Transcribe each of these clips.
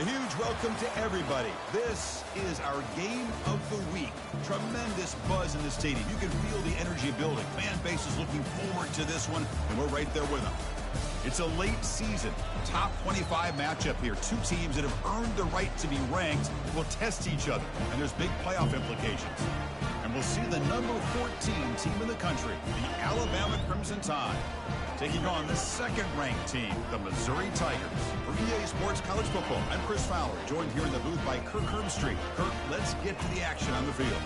A huge welcome to everybody. This is our game of the week. Tremendous buzz in the stadium. You can feel the energy building. Fan base is looking forward to this one, and we're right there with them. It's a late season, top 25 matchup here. Two teams that have earned the right to be ranked will test each other, and there's big playoff implications. And we'll see the number 14 team in the country, the Alabama Crimson Tide, taking on the second-ranked team, the Missouri Tigers. For EA Sports College Football, I'm Chris Fowler, joined here in the booth by Kirk Herbstreit. Kirk, let's get to the action on the field.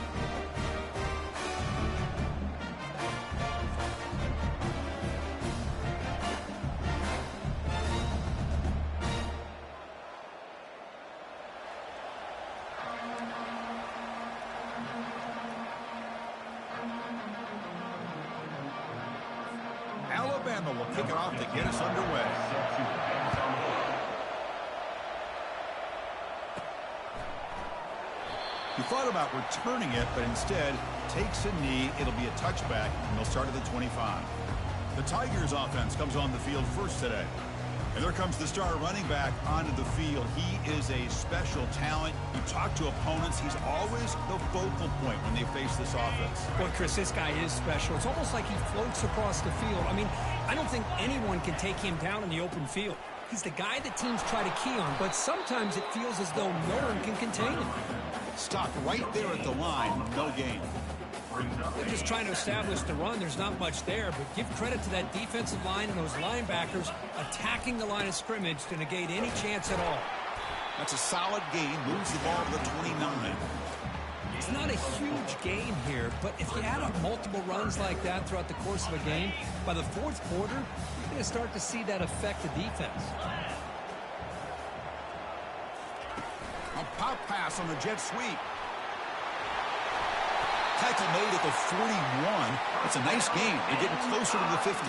Alabama will kick it off to get us underway. He thought about returning it, but instead takes a knee. It'll be a touchback, and they'll start at the 25. The Tigers offense comes on the field first today. And there comes the star running back onto the field. He is a special talent. You talk to opponents, he's always the focal point when they face this offense. Well, Chris, this guy is special. It's almost like he floats across the field. I mean, I don't think anyone can take him down in the open field. He's the guy that teams try to key on, but sometimes it feels as though no one can contain him. Stopped right there at the line, no gain. They're just trying to establish the run. There's not much there, but give credit to that defensive line and those linebackers attacking the line of scrimmage to negate any chance at all. That's a solid gain. Moves the ball to the 29. It's not a huge gain here, but if you add up multiple runs like that throughout the course of a game, by the fourth quarter, you're going to start to see that affect the defense. A pop pass on the jet sweep. Tackle made at the 41. That's a nice gain. They're getting closer to the 50.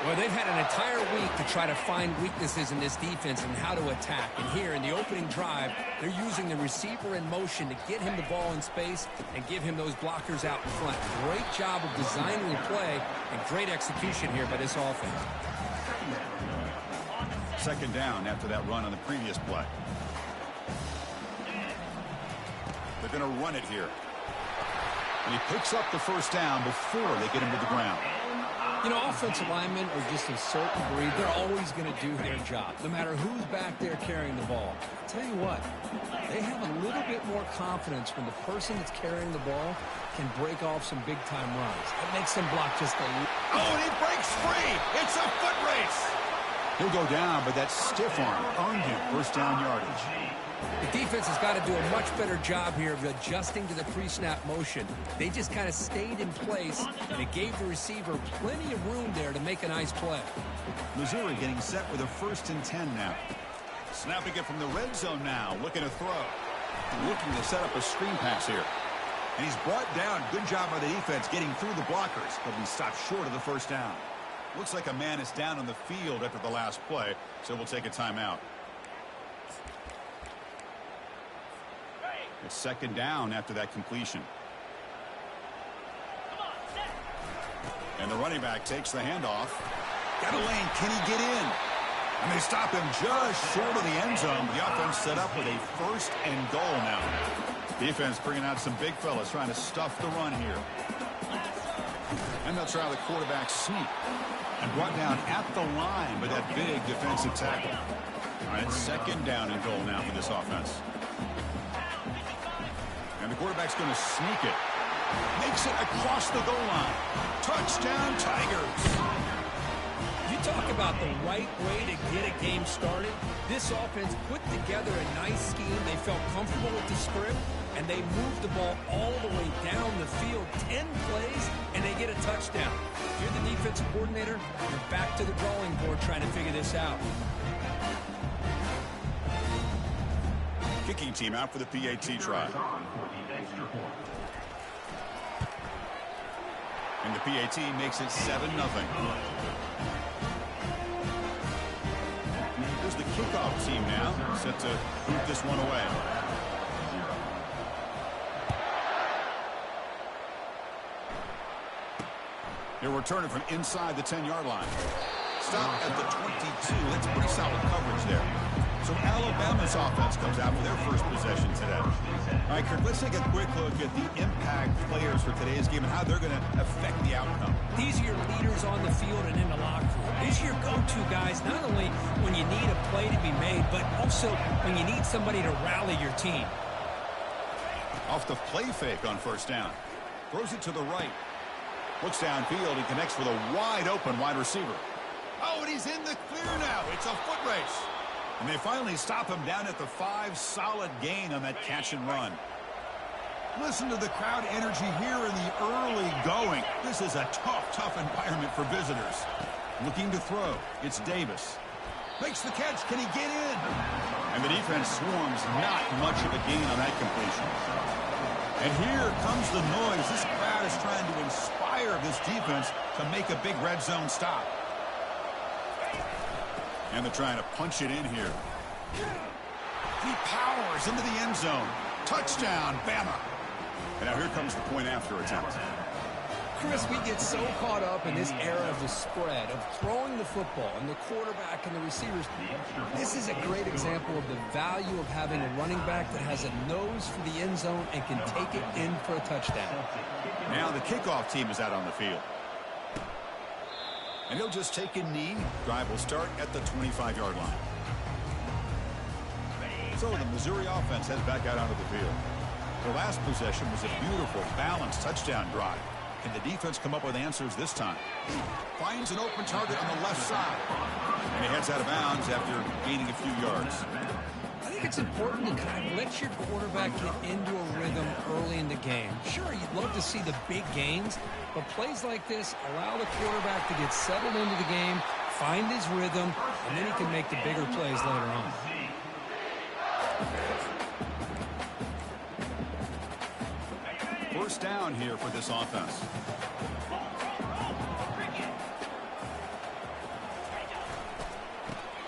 Well, they've had an entire week to try to find weaknesses in this defense and how to attack. And here in the opening drive, they're using the receiver in motion to get him the ball in space and give him those blockers out in front. Great job of designing the play and great execution here by this offense. Second down after that run on the previous play. They're going to run it here. And he picks up the first down before they get him to the ground. You know, offensive linemen are just a certain breed. They're always going to do their job, no matter who's back there carrying the ball. I'll tell you what, they have a little bit more confidence when the person that's carrying the ball can break off some big-time runs. It makes them block just a little. Oh, and he breaks free. It's a foot race. He'll go down, but that stiff arm earned him first down yardage. The defense has got to do a much better job here of adjusting to the pre-snap motion. They just kind of stayed in place, and it gave the receiver plenty of room there to make a nice play. Missouri getting set with a 1st and 10 now. Snapping it from the red zone now, looking to throw. Looking to set up a screen pass here. And he's brought down. Good job by the defense getting through the blockers, but he stopped short of the first down. Looks like a man is down on the field after the last play, so we'll take a timeout. It's second down after that completion. And the running back takes the handoff. Got a lane. Can he get in? And they stop him just short of the end zone. The offense set up with a 1st and goal now. Defense bringing out some big fellas trying to stuff the run here. And they'll try the quarterback sneak. And brought down at the line with that big defensive tackle. All right, second down and goal now for this offense. And the quarterback's going to sneak it. Makes it across the goal line. Touchdown, Tigers. You talk about the right way to get a game started. This offense put together a nice scheme. They felt comfortable with the script, and they moved the ball all the way down the field. 10 plays, and they get a touchdown. If you're the defensive coordinator, you're back to the drawing board trying to figure this out. Kicking team out for the PAT try. And the PAT makes it 7-0. Here's the kickoff team now, set to boot this one away. They're returning from inside the 10-yard line. Stop at the 22. That's pretty solid coverage there. So Alabama's offense comes out for their first possession today. All right, Kirk, let's take a quick look at the impact players for today's game and how they're going to affect the outcome. These are your leaders on the field and in the locker room. These are your go-to guys, not only when you need a play to be made, but also when you need somebody to rally your team. Off the play fake on first down. Throws it to the right. Looks downfield. He connects with a wide-open wide receiver. Oh, and he's in the clear now. It's a foot race. And they finally stop him down at the 5. Solid gain on that catch and run. Listen to the crowd energy here in the early going. This is a tough environment for visitors. Looking to throw. It's Davis. Makes the catch. Can he get in? And the defense swarms. Not much of a gain on that completion. And here comes the noise. This crowd is trying to inspire this defense to make a big red zone stop. And they're trying to punch it in here. He powers into the end zone. Touchdown, Bama. And now here comes the point after attempt. Chris, we get so caught up in this era of the spread, of throwing the football, and the quarterback and the receivers. This is a great example of the value of having a running back that has a nose for the end zone and can take it in for a touchdown. Now the kickoff team is out on the field. And he'll just take a knee. Drive will start at the 25-yard line. So the Missouri offense heads back out onto the field. The last possession was a beautiful, balanced touchdown drive. Can the defense come up with answers this time? Finds an open target on the left side. And he heads out of bounds after gaining a few yards. I think it's important to kind of let your quarterback get into a rhythm early in the game. Sure, you'd love to see the big gains, but plays like this allow the quarterback to get settled into the game, find his rhythm, and then he can make the bigger plays later on. First down here for this offense.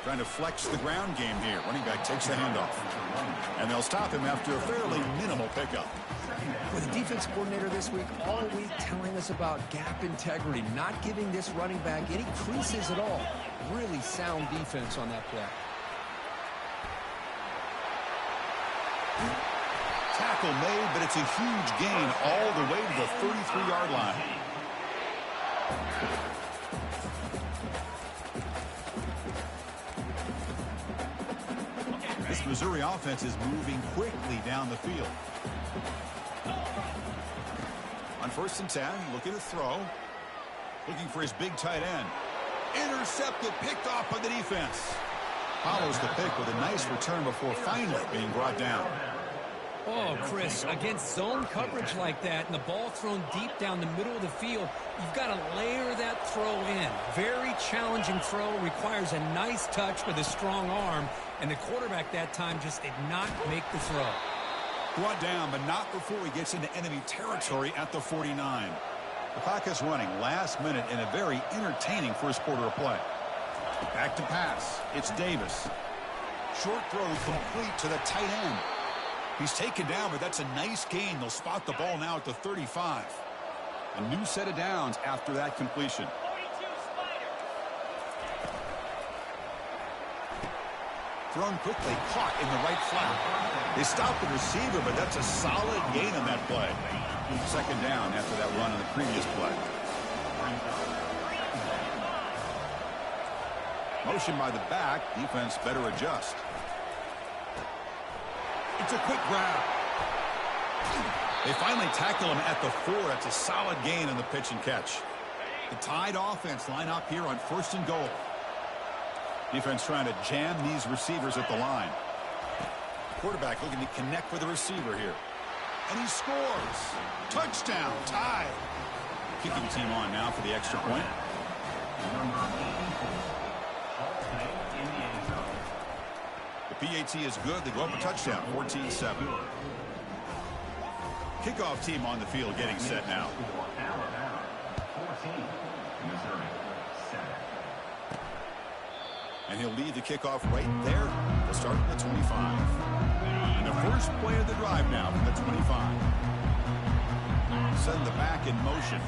Trying to flex the ground game here. Running back takes the handoff. And they'll stop him after a fairly minimal pickup. With the defense coordinator this week, all week telling us about gap integrity, not giving this running back any creases at all. Really sound defense on that play. Tackle made, but it's a huge gain all the way to the 33-yard line. This Missouri offense is moving quickly down the field. On 1st and 10, looking to throw. Looking for his big tight end. Intercepted, picked off by the defense. Follows the pick with a nice return before finally being brought down. Oh, Chris, against zone coverage like that and the ball thrown deep down the middle of the field, you've got to layer that throw in. Very challenging throw, requires a nice touch with a strong arm, and the quarterback that time just did not make the throw. Brought down, but not before he gets into enemy territory at the 49. The clock is running last minute in a very entertaining first quarter of play. Back to pass. It's Davis. Short throw complete to the tight end. He's taken down, but that's a nice gain. They'll spot the ball now at the 35. A new set of downs after that completion. Thrown quickly, caught in the right flat. They stopped the receiver, but that's a solid gain on that play. Second down after that run on the previous play. Motion by the back. Defense better adjust. It's a quick grab. They finally tackle him at the 4. That's a solid gain on the pitch and catch. The Tide offense line up here on 1st and goal. Defense trying to jam these receivers at the line. Quarterback looking to connect with the receiver here. And he scores. Touchdown, Tide. Kicking team on now for the extra point. The PAT is good. They go up a touchdown, 14-7. Kickoff team on the field getting set now. And he'll lead the kickoff right there. They'll start at the 25. And the first play of the drive now from the 25. Send the back in motion.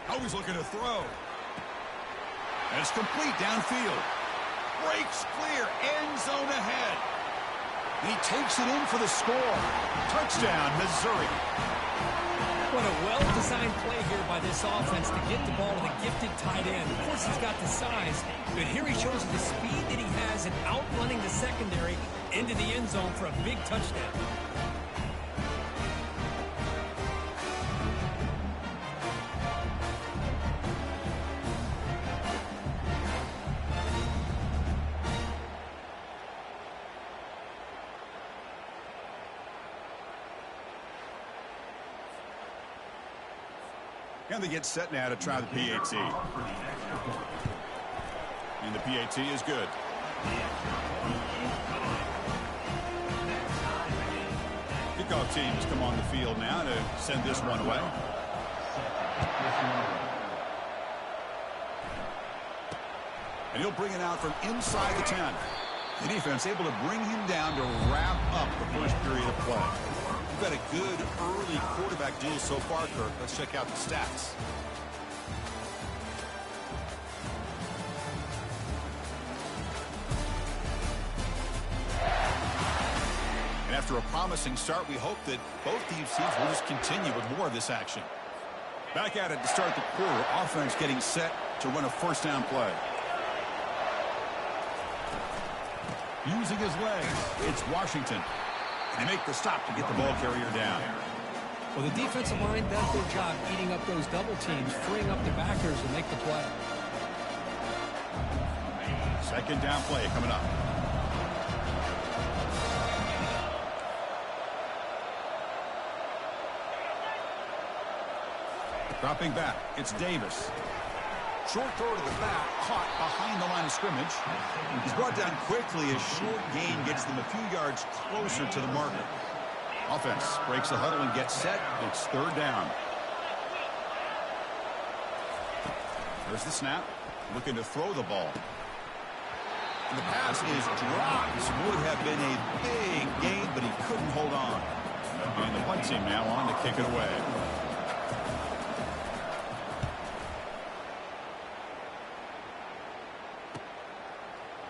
Always looking to throw. And it's complete downfield. breaks clear. End zone ahead. He takes it in for the score. Touchdown, Missouri. What a well-designed play here by this offense to get the ball to the gifted tight end. Of course, he's got the size, but here he shows the speed that he has in outrunning the secondary into the end zone for a big touchdown. And they get set now to try the PAT. And the PAT is good. Kickoff teams come on the field now to send this one away. And he'll bring it out from inside the 10. The defense able to bring him down to wrap up the first period of play. We've had a good early quarterback duel so far, Kirk. Let's check out the stats. And after a promising start, we hope that both these teams will just continue with more of this action. Back at it to start the quarter. Offense getting set to run a first down play. Using his legs, it's Washington. They make the stop to get the ball carrier down. Well, the defensive line does their job eating up those double teams, freeing up the backers to make the play. Second down play coming up. Dropping back, it's Davis. Short throw to the back, caught behind the line of scrimmage. He's brought down quickly as short gain gets them a few yards closer to the marker. Offense breaks the huddle and gets set. It's third down. There's the snap. Looking to throw the ball. And the pass is dropped. Would have been a big gain, but he couldn't hold on. And the punt team now on to kick it away.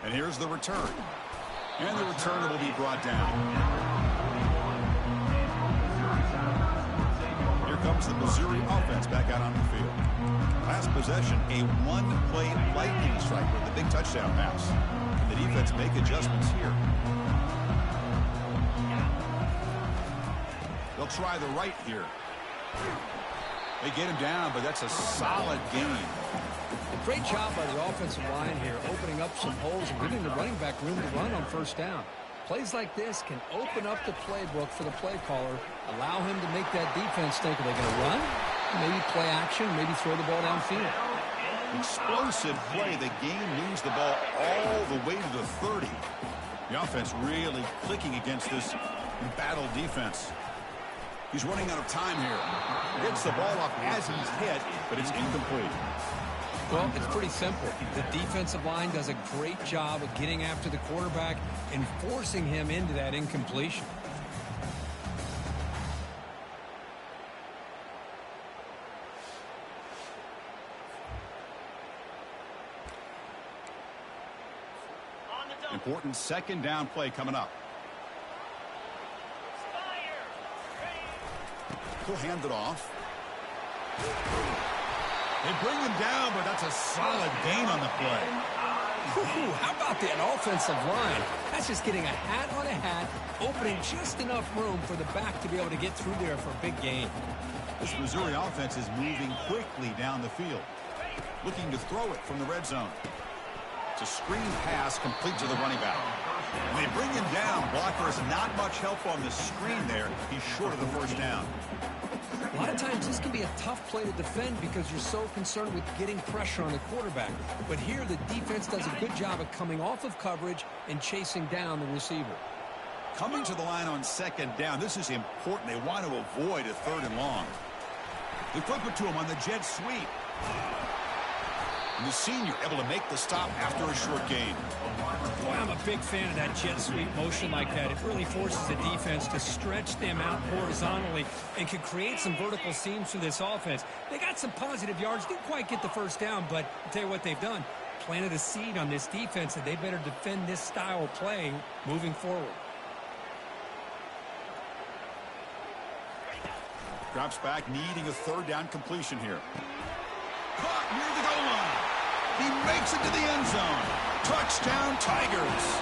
And here's the return. And the returner will be brought down. Here comes the Missouri offense back out on the field. Last possession, a one-play lightning strike with the big touchdown pass. Can the defense make adjustments here? They'll try the right here. They get him down, but that's a solid gain. A great job by the offensive line here, opening up some holes and giving the running back room to run on first down. Plays like this can open up the playbook for the play caller, allow him to make that defense think, are they going to run? Maybe play action, maybe throw the ball downfield. Explosive play. The game moves the ball all the way to the 30. The offense really clicking against this embattled defense. He's running out of time here. Gets the ball off as he's hit, but it's incomplete. Well, it's pretty simple. The defensive line does a great job of getting after the quarterback and forcing him into that incompletion. Important second down play coming up. He'll hand it off. They bring him down, but that's a solid gain on the play. Ooh, how about that offensive line? That's just getting a hat on a hat, opening just enough room for the back to be able to get through there for a big gain. This Missouri offense is moving quickly down the field. Looking to throw it from the red zone. It's a screen pass complete to the running back. And they bring him down. Blocker is not much help on the screen there. He's short of the first down. A lot of times this can be a tough play to defend because you're so concerned with getting pressure on the quarterback. But here the defense does a good job of coming off of coverage and chasing down the receiver. Coming to the line on second down. This is important. They want to avoid a third and long. They flip it to him on the jet sweep. And the senior able to make the stop after a short gain. Boy, I'm a big fan of that jet sweep motion like that. It really forces the defense to stretch them out horizontally and can create some vertical seams for this offense. They got some positive yards, didn't quite get the first down, but I'll tell you what they've done. planted a seed on this defense that they better defend this style of playing moving forward. Drops back, needing a third down completion here. Caught near the goal line. He makes it to the end zone. Touchdown, Tigers.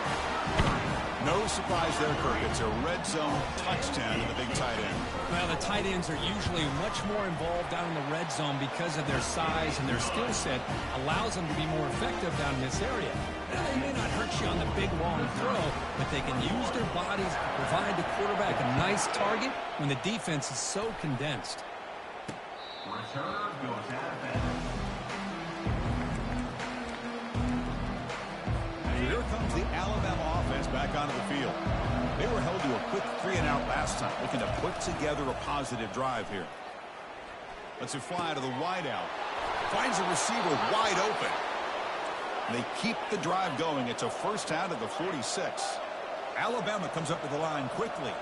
No surprise there, Kirk. It's a red zone touchdown to the big tight end. Well, the tight ends are usually much more involved down in the red zone because of their size, and their skill set allows them to be more effective down in this area. Now, they may not hurt you on the big, long throw, but they can use their bodies to provide the quarterback a nice target when the defense is so condensed. Return goes out of bounds. Here comes the Alabama offense back onto the field. They were held to a quick 3-and-out last time, looking to put together a positive drive here. Let's it fly to the wideout. Finds a receiver wide open. They keep the drive going. It's a first down to the 46. Alabama comes up to the line quickly.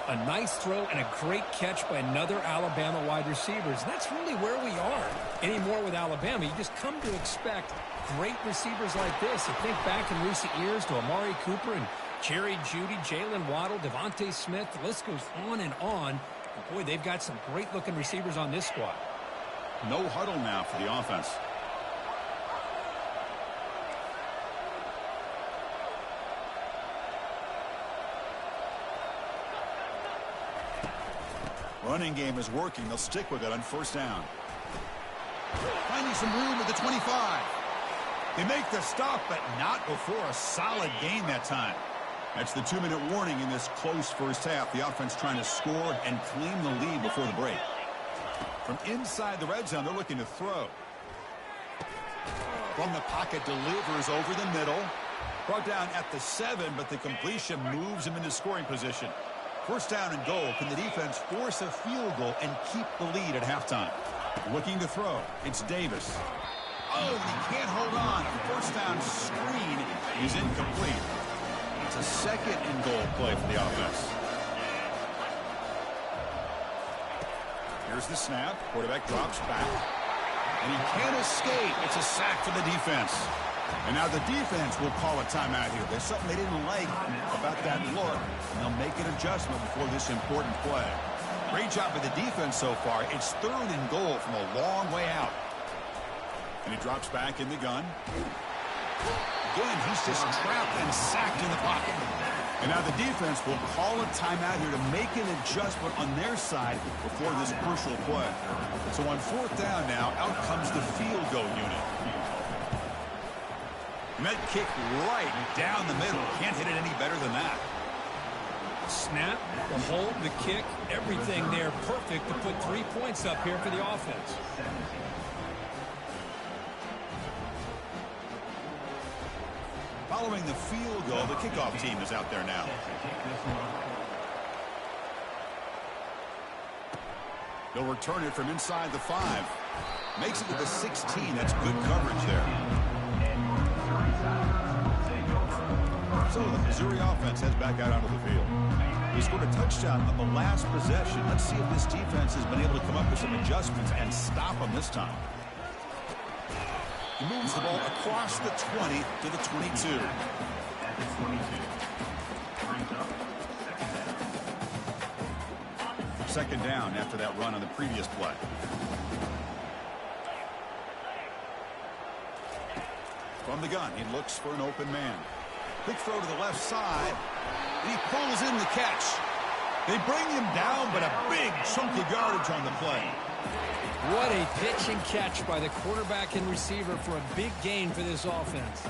A nice throw and a great catch by another Alabama wide receivers. That's really where we are anymore with Alabama. You just come to expect great receivers like this. You think back in recent years to Amari Cooper and Jerry Jeudy, Jalen Waddle, Devontae Smith. The list goes on and on. And boy, they've got some great-looking receivers on this squad. No huddle now for the offense. Running game is working. They'll stick with it on first down. Finding some room at the 25. They make the stop, but not before a solid gain that time. That's the 2-minute warning in this close first half. The offense trying to score and claim the lead before the break. From inside the red zone, they're looking to throw. From the pocket, delivers over the middle. Brought down at the 7, but the completion moves him into scoring position. First down and goal. Can the defense force a field goal and keep the lead at halftime? Looking to throw. It's Davis. Oh, and he can't hold on. A first down screen is incomplete. It's a second and goal play for the offense. Here's the snap. Quarterback drops back. And he can't escape. It's a sack for the defense. And now the defense will call a timeout here. There's something they didn't like about that look, and they'll make an adjustment before this important play. Great job by the defense so far. It's third and goal from a long way out. And he drops back in the gun. Again, he's just trapped and sacked in the pocket. And now the defense will call a timeout here to make an adjustment on their side before this crucial play. So on fourth down now, out comes the field goal unit. And that kick right down the middle. Can't hit it any better than that. Snap, the hold, the kick, everything there perfect to put 3 points up here for the offense. Following the field goal, the kickoff team is out there now. They'll return it from inside the 5. Makes it to the 16. That's good coverage there. So the Missouri offense heads back out onto the field. He scored a touchdown on the last possession. Let's see if this defense has been able to come up with some adjustments and stop them this time. He moves the ball across the 20 to the 22. Second down after that run on the previous play. From the gun, he looks for an open man. Quick throw to the left side. And he pulls in the catch. They bring him down, but a big chunk of yardage on the play. What a pitch and catch by the quarterback and receiver for a big gain for this offense.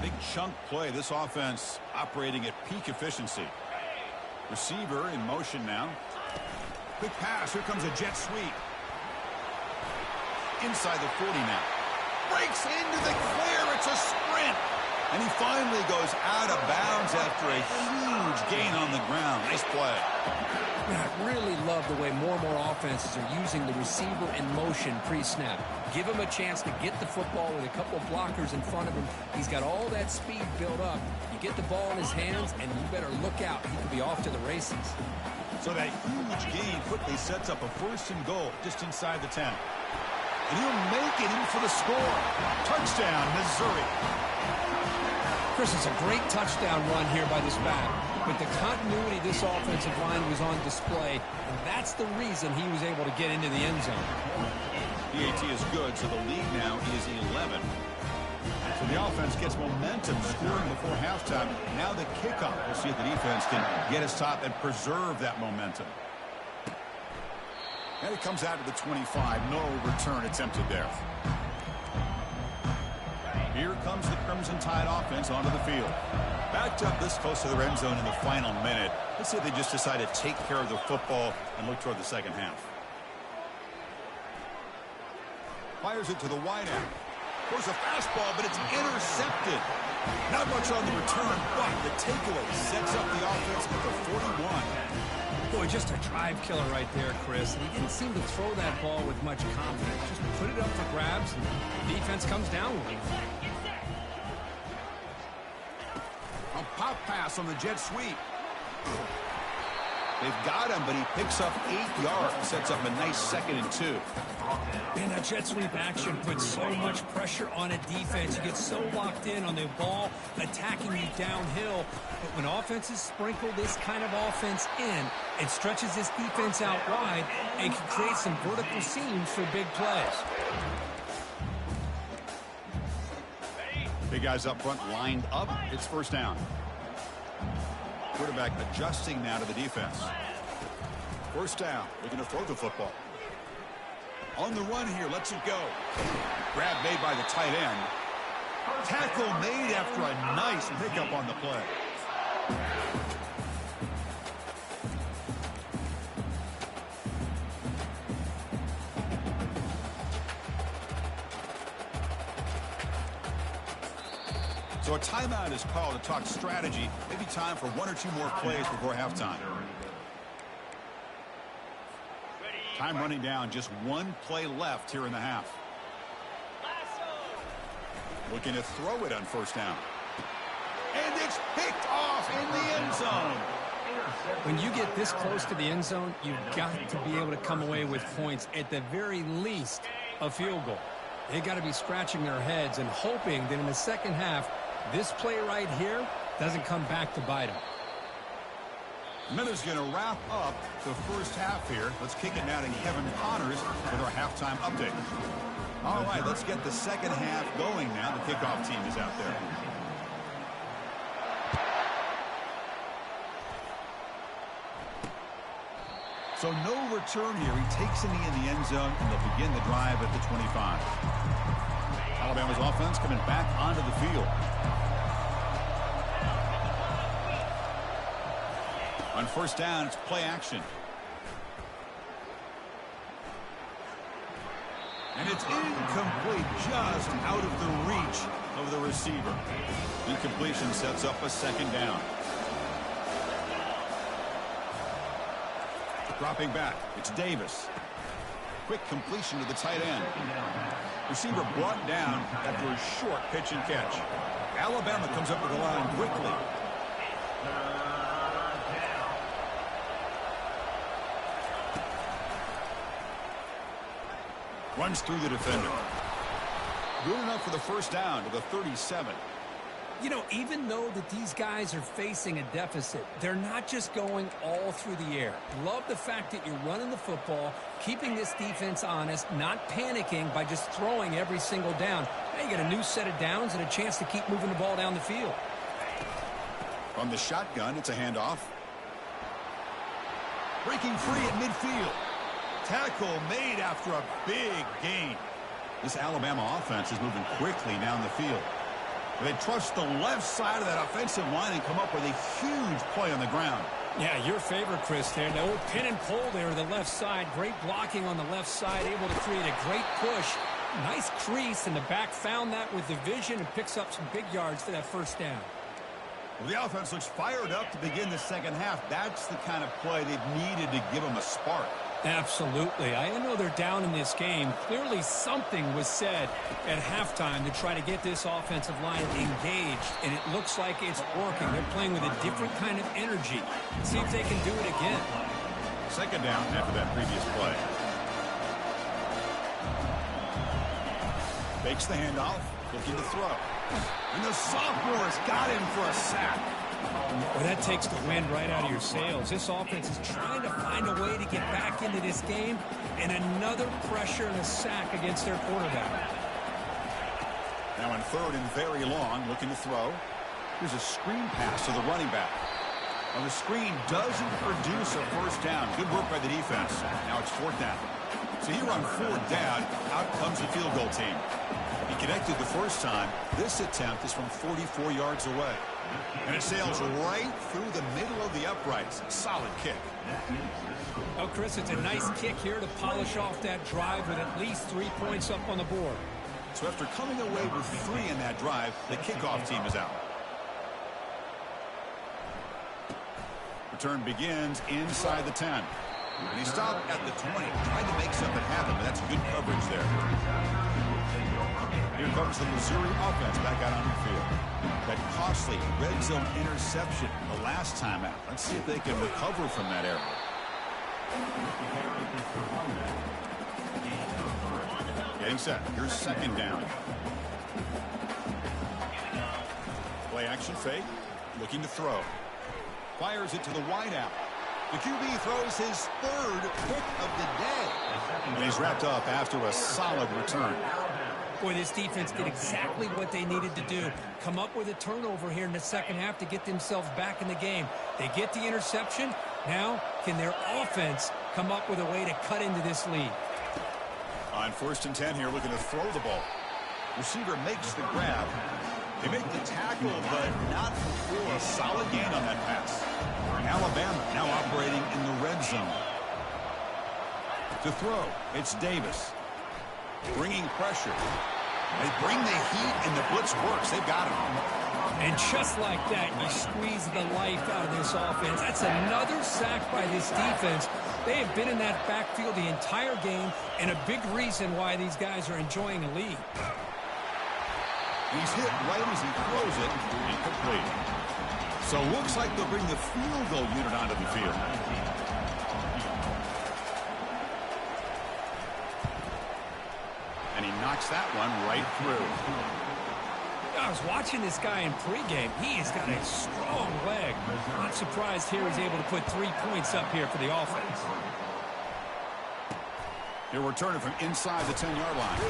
Big chunk play. This offense operating at peak efficiency. Receiver in motion now. Quick pass. Here comes a jet sweep. Inside the 40 now. Breaks into the clear. It's a sprint. And he finally goes out of bounds after a huge gain on the ground. Nice play. I really love the way more and more offenses are using the receiver in motion pre-snap. Give him a chance to get the football with a couple of blockers in front of him. He's got all that speed built up. You get the ball in his hands, and you better look out. He could be off to the races. So that huge gain quickly sets up a first and goal just inside the 10. and he'll make it in for the score. Touchdown, Missouri. Chris, it's a great touchdown run here by this back. But the continuity of this offensive line was on display, and that's the reason he was able to get into the end zone. PAT is good, so the lead now is 11. So the offense gets momentum scoring before halftime. Now the kickoff. We'll see if the defense can get his top and preserve that momentum. And it comes out to the 25. No return attempted there. Here comes the Crimson Tide offense onto the field. Backed up this close to the end zone in the final minute. Let's see if they just decide to take care of the football and look toward the second half. Fires it to the wideout. There's a fastball, but it's intercepted. Not much on the return, but the takeaway sets up the offense at the 41. Boy, just a drive killer right there, Chris. And he didn't seem to throw that ball with much confidence. Just put it up for grabs, and the defense comes down with him. A pop pass on the jet sweep. They've got him, but he picks up 8 yards. Sets up a nice 2nd and 2. And that jet sweep action puts so much pressure on a defense. You get so locked in on the ball attacking you downhill. But when offenses sprinkle this kind of offense in, it stretches this defense out wide and can create some vertical seams for big plays. Big guys up front lined up. It's first down. Quarterback adjusting now to the defense. First down. They're going to throw the football. On the run here. Lets it go. Grab made by the tight end. Tackle made after a nice pickup on the play. So a timeout is called to talk strategy. Maybe time for 1 or 2 more plays before halftime. Time running down. Just 1 play left here in the half. Looking to throw it on first down. And it's picked off in the end zone. When you get this close to the end zone, you've got to be able to come away with points, at the very least a field goal. They got to be scratching their heads and hoping that in the second half, this play right here doesn't come back to bite them. Miller's going to wrap up the first half here. Let's kick it now to Kevin Connors with our halftime update. All right, let's get the second half going now. The kickoff team is out there. So no return here. He takes a knee in the end zone, and they'll begin the drive at the 25. Alabama's offense coming back onto the field. On first down, it's play action. And it's incomplete, just out of the reach of the receiver. Incompletion sets up a second down. Dropping back, it's Davis. Quick completion to the tight end. Receiver brought down after a short pitch and catch. Alabama comes up with the line quickly. Runs through the defender. Good enough for the first down to the 37. You know, even though that these guys are facing a deficit, they're not just going all through the air. Love the fact that you're running the football, keeping this defense honest, not panicking by just throwing every single down. Now you got a new set of downs and a chance to keep moving the ball down the field. From the shotgun, it's a handoff. Breaking free at midfield. Tackle made after a big gain. This Alabama offense is moving quickly down the field. They trust the left side of that offensive line and come up with a huge play on the ground. Yeah, your favorite, Chris, there. The old pin and pull there, the left side. Great blocking on the left side, able to create a great push. Nice crease, and the back found that with the vision and picks up some big yards for that first down. Well, the offense looks fired up to begin the second half. That's the kind of play they've needed to give them a spark. Absolutely. I know they're down in this game. Clearly something was said at halftime to try to get this offensive line engaged, and it looks like it's working. They're playing with a different kind of energy. See if they can do it again. Second down after that previous play. Fakes the handoff, looking to throw. And the sophomore's got him for a sack. Well, that takes the wind right out of your sails. This offense is trying to find a way to get back into this game, and another pressure and a sack against their quarterback. Now in third and very long, looking to throw. Here's a screen pass to the running back. Well, the screen doesn't produce a first down. Good work by the defense. Now it's fourth down. So here on fourth down, out comes the field goal team. He connected the first time. This attempt is from 44 yards away. And it sails right through the middle of the uprights. Solid kick. Oh, Chris, it's a nice kick here to polish off that drive with at least 3 points up on the board. So after coming away with 3 in that drive, the kickoff team is out. Return begins inside the 10. And he stopped at the 20, tried to make something happen, but that's good coverage there. Here comes the Missouri offense back out on the field. That costly red zone interception the last time out. Let's see if they can recover from that error. Getting set. Here's second down. Play action fake. Looking to throw. Fires it to the wideout. The QB throws his third pick of the day. And he's wrapped up after a solid return. Boy, this defense did exactly what they needed to do. Come up with a turnover here in the second half to get themselves back in the game. They get the interception. Now, can their offense come up with a way to cut into this lead? On first and 10 here, looking to throw the ball. Receiver makes the grab. They make the tackle, but not before a solid gain on that pass. Alabama now operating in the red zone. To throw, it's Davis. Bringing pressure. They bring the heat, and the blitz works. They've got him. And just like that, you squeeze the life out of this offense. That's another sack by this defense. They have been in that backfield the entire game, and a big reason why these guys are enjoying a lead. He's hit right as he throws it. Incomplete. So looks like they'll bring the field goal unit onto the field. And he knocks that one right through. I was watching this guy in pregame. He has got a strong leg. Not surprised here he's able to put 3 points up here for the offense. He'll return it from inside the 10-yard line.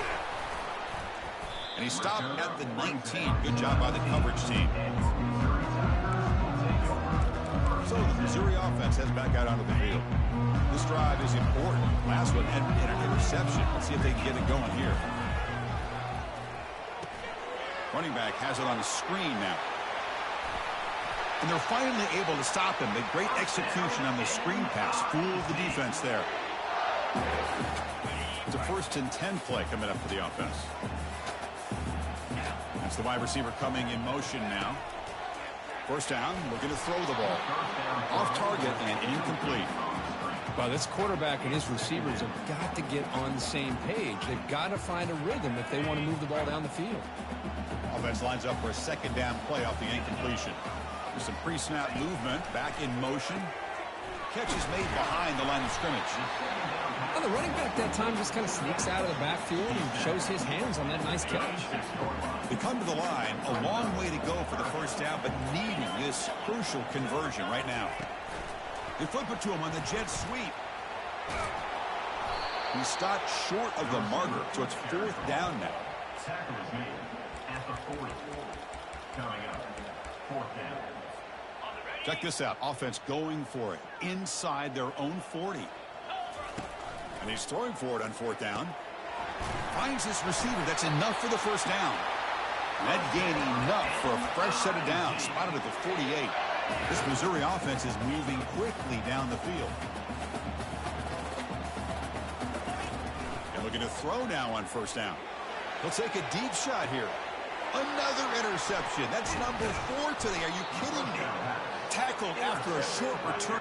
And he stopped at the 19. Good job by the coverage team. So the Missouri offense heads back out onto the field. This drive is important. Last one ended in an interception. Let's see if they can get it going here. Running back has it on the screen now. And they're finally able to stop him. The great execution on the screen pass fooled the defense there. It's a first and 10 play coming up for the offense. That's the wide receiver coming in motion now. First down, looking to throw the ball. Off target and incomplete. Well, this quarterback and his receivers have got to get on the same page. They've got to find a rhythm if they want to move the ball down the field. Offense lines up for a second down play off the incompletion. With some pre-snap movement, back in motion. Catch is made behind the line of scrimmage. Well, the running back that time just kind of sneaks out of the backfield and shows his hands on that nice catch. They come to the line, a long way to go for the first down, but needing this crucial conversion right now. They flip it to him on the jet sweep. He stopped short of the marker, so it's fourth down now. Tackle is made at the 44. Coming up, fourth down. Check this out. Offense going for it inside their own 40. And he's throwing for it on fourth down. Finds his receiver. That's enough for the first down. And that gain enough for a fresh set of downs. Spotted at the 48. This Missouri offense is moving quickly down the field. And looking to throw now on first down. He'll take a deep shot here. Another interception. That's number 4 today. Are you kidding me? Tackled after a short return.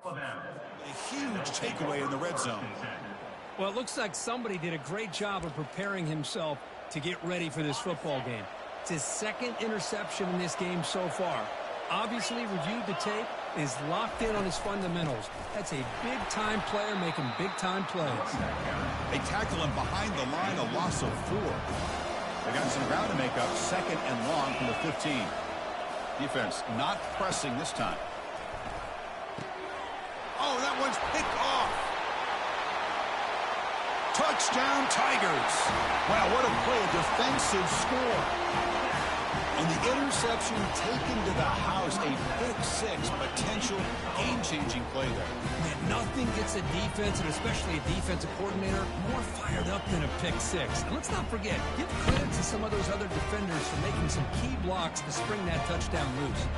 A huge takeaway in the red zone. Well, it looks like somebody did a great job of preparing himself to get ready for this football game. It's his second interception in this game so far. Obviously reviewed the tape, is locked in on his fundamentals. That's a big-time player making big-time plays. They tackle him behind the line, a loss of 4. They got some ground to make up, 2nd and long from the 15. Defense not pressing this time. Oh, that one's picked off. Touchdown, Tigers. Wow, what a play, a defensive score. And the interception taken to the house, a pick-6, potential game-changing play there. Man, nothing gets a defense, and especially a defensive coordinator, more fired up than a pick-6. And let's not forget, give credit to some of those other defenders for making some key blocks to spring that touchdown loose.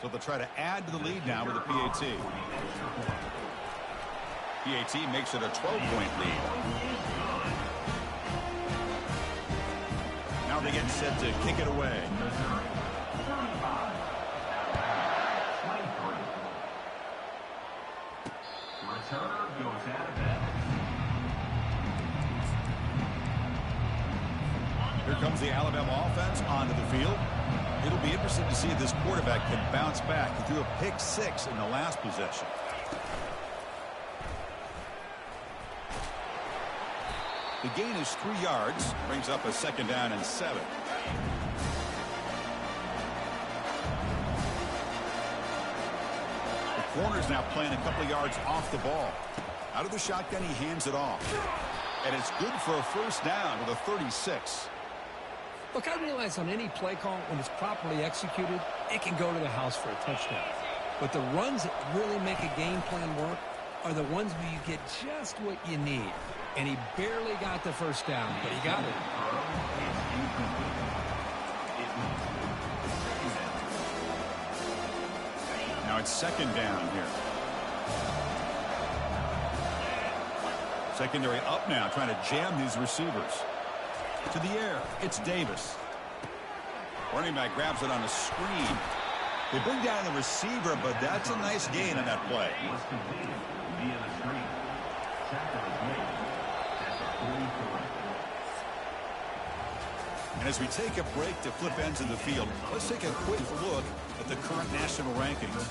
So they'll try to add to the lead now with a PAT. PAT makes it a 12-point lead. Now they get set to kick it away. Here comes the Alabama offense onto the field. It'll be interesting to see if this quarterback can bounce back. He threw a pick-6 in the last possession. The gain is 3 yards, brings up a 2nd down and 7. The corner's now playing a couple of yards off the ball. Out of the shotgun, he hands it off. And it's good for a 1st down with a 36. Look, I realize on any play call, when it's properly executed, it can go to the house for a touchdown. But the runs that really make a game plan work are the ones where you get just what you need. And he barely got the 1st down, but he got it. Now it's 2nd down here. Secondary up now, trying to jam these receivers. To the air, it's Davis. Running back grabs it on a screen. They bring down the receiver, but that's a nice gain on that play. And as we take a break to flip ends of the field, let's take a quick look at the current national rankings.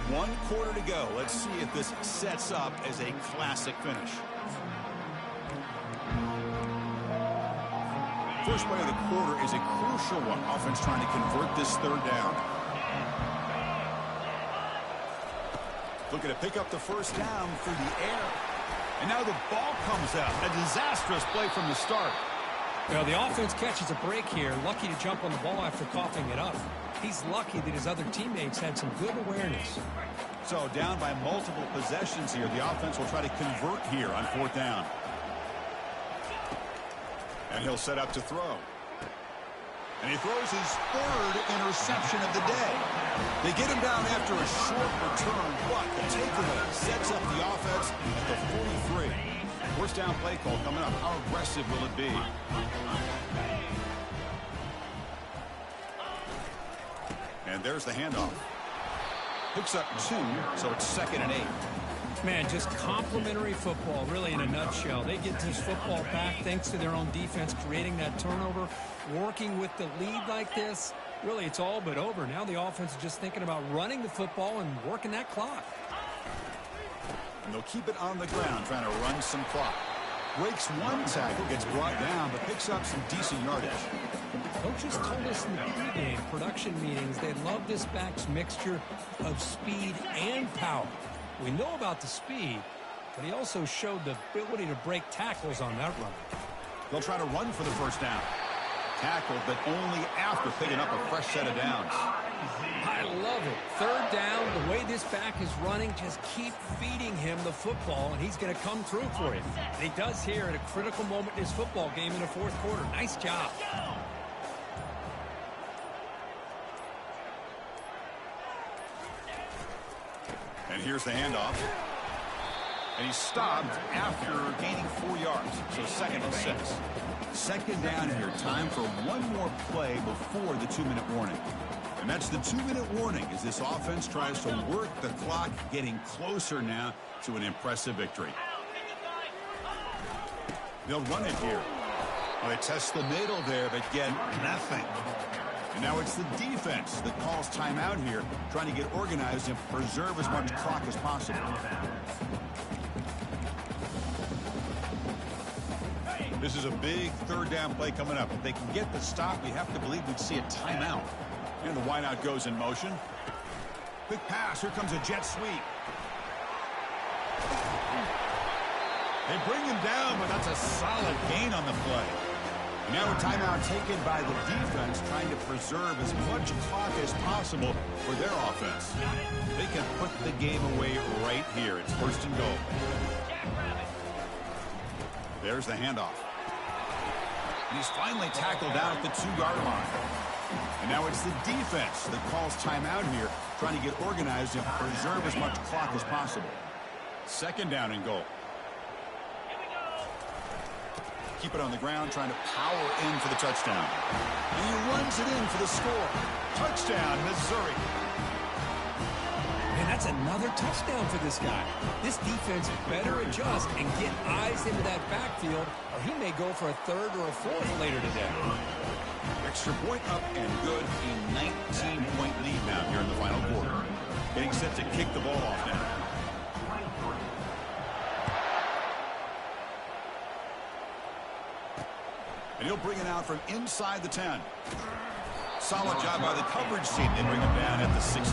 One quarter to go. Let's see if this sets up as a classic finish. First play of the quarter is a crucial one. Offense trying to convert this 3rd down. Looking to pick up the 1st down through the air. And now the ball comes out. A disastrous play from the start. Well, the offense catches a break here. Lucky to jump on the ball after coughing it up. He's lucky that his other teammates had some good awareness. So down by multiple possessions here. The offense will try to convert here on 4th down. And he'll set up to throw. And he throws his 3rd interception of the day. They get him down after a short return, but the takeaway sets up the offense at the 43. 1st down play call coming up. How aggressive will it be? And there's the handoff. Picks up 2, so it's 2nd and 8. Man, just complimentary football, really, in a nutshell. They get this football back thanks to their own defense, creating that turnover, working with the lead like this. Really, it's all but over. Now the offense is just thinking about running the football and working that clock. And they'll keep it on the ground, trying to run some clock. Breaks one tackle, gets brought down, but picks up some decent yardage. Coaches told us in the pregame production meetings they love this back's mixture of speed and power. We know about the speed, but he also showed the ability to break tackles on that run. They'll try to run for the 1st down. Tackled, but only after picking up a fresh set of downs. I love it. 3rd down, the way this back is running, just keep feeding him the football, and he's going to come through for you. And he does here at a critical moment in his football game in the 4th quarter. Nice job. And here's the handoff. And he stopped after gaining 4 yards. So 2nd and 6. 2nd down here. Time for one more play before the 2-minute warning. And that's the 2-minute warning as this offense tries to work the clock, getting closer now to an impressive victory. They'll run it here. Well, they test the middle there, but get nothing. And now it's the defense that calls timeout here, trying to get organized and preserve as much clock as possible. This is a big 3rd down play coming up. If they can get the stop, we have to believe we'd see a timeout. And the wideout goes in motion. Quick pass. Here comes a jet sweep. They bring him down, but that's a solid gain on the play. And now a timeout taken by the defense, trying to preserve as much clock as possible for their offense. They can put the game away right here. It's 1st and goal. There's the handoff. And he's finally tackled down at the 2-yard line. And now it's the defense that calls timeout here, trying to get organized and preserve as much clock as possible. 2nd down and goal. Keep it on the ground, trying to power in for the touchdown. And he runs it in for the score. Touchdown, Missouri. And that's another touchdown for this guy. This defense better adjust and get eyes into that backfield, or he may go for a 3rd or a 4th later today. Extra point up and good. A 19-point lead now here in the final quarter. Getting set to kick the ball off now. And he'll bring it out from inside the 10. Solid job by the coverage team. They bring him down at the 16.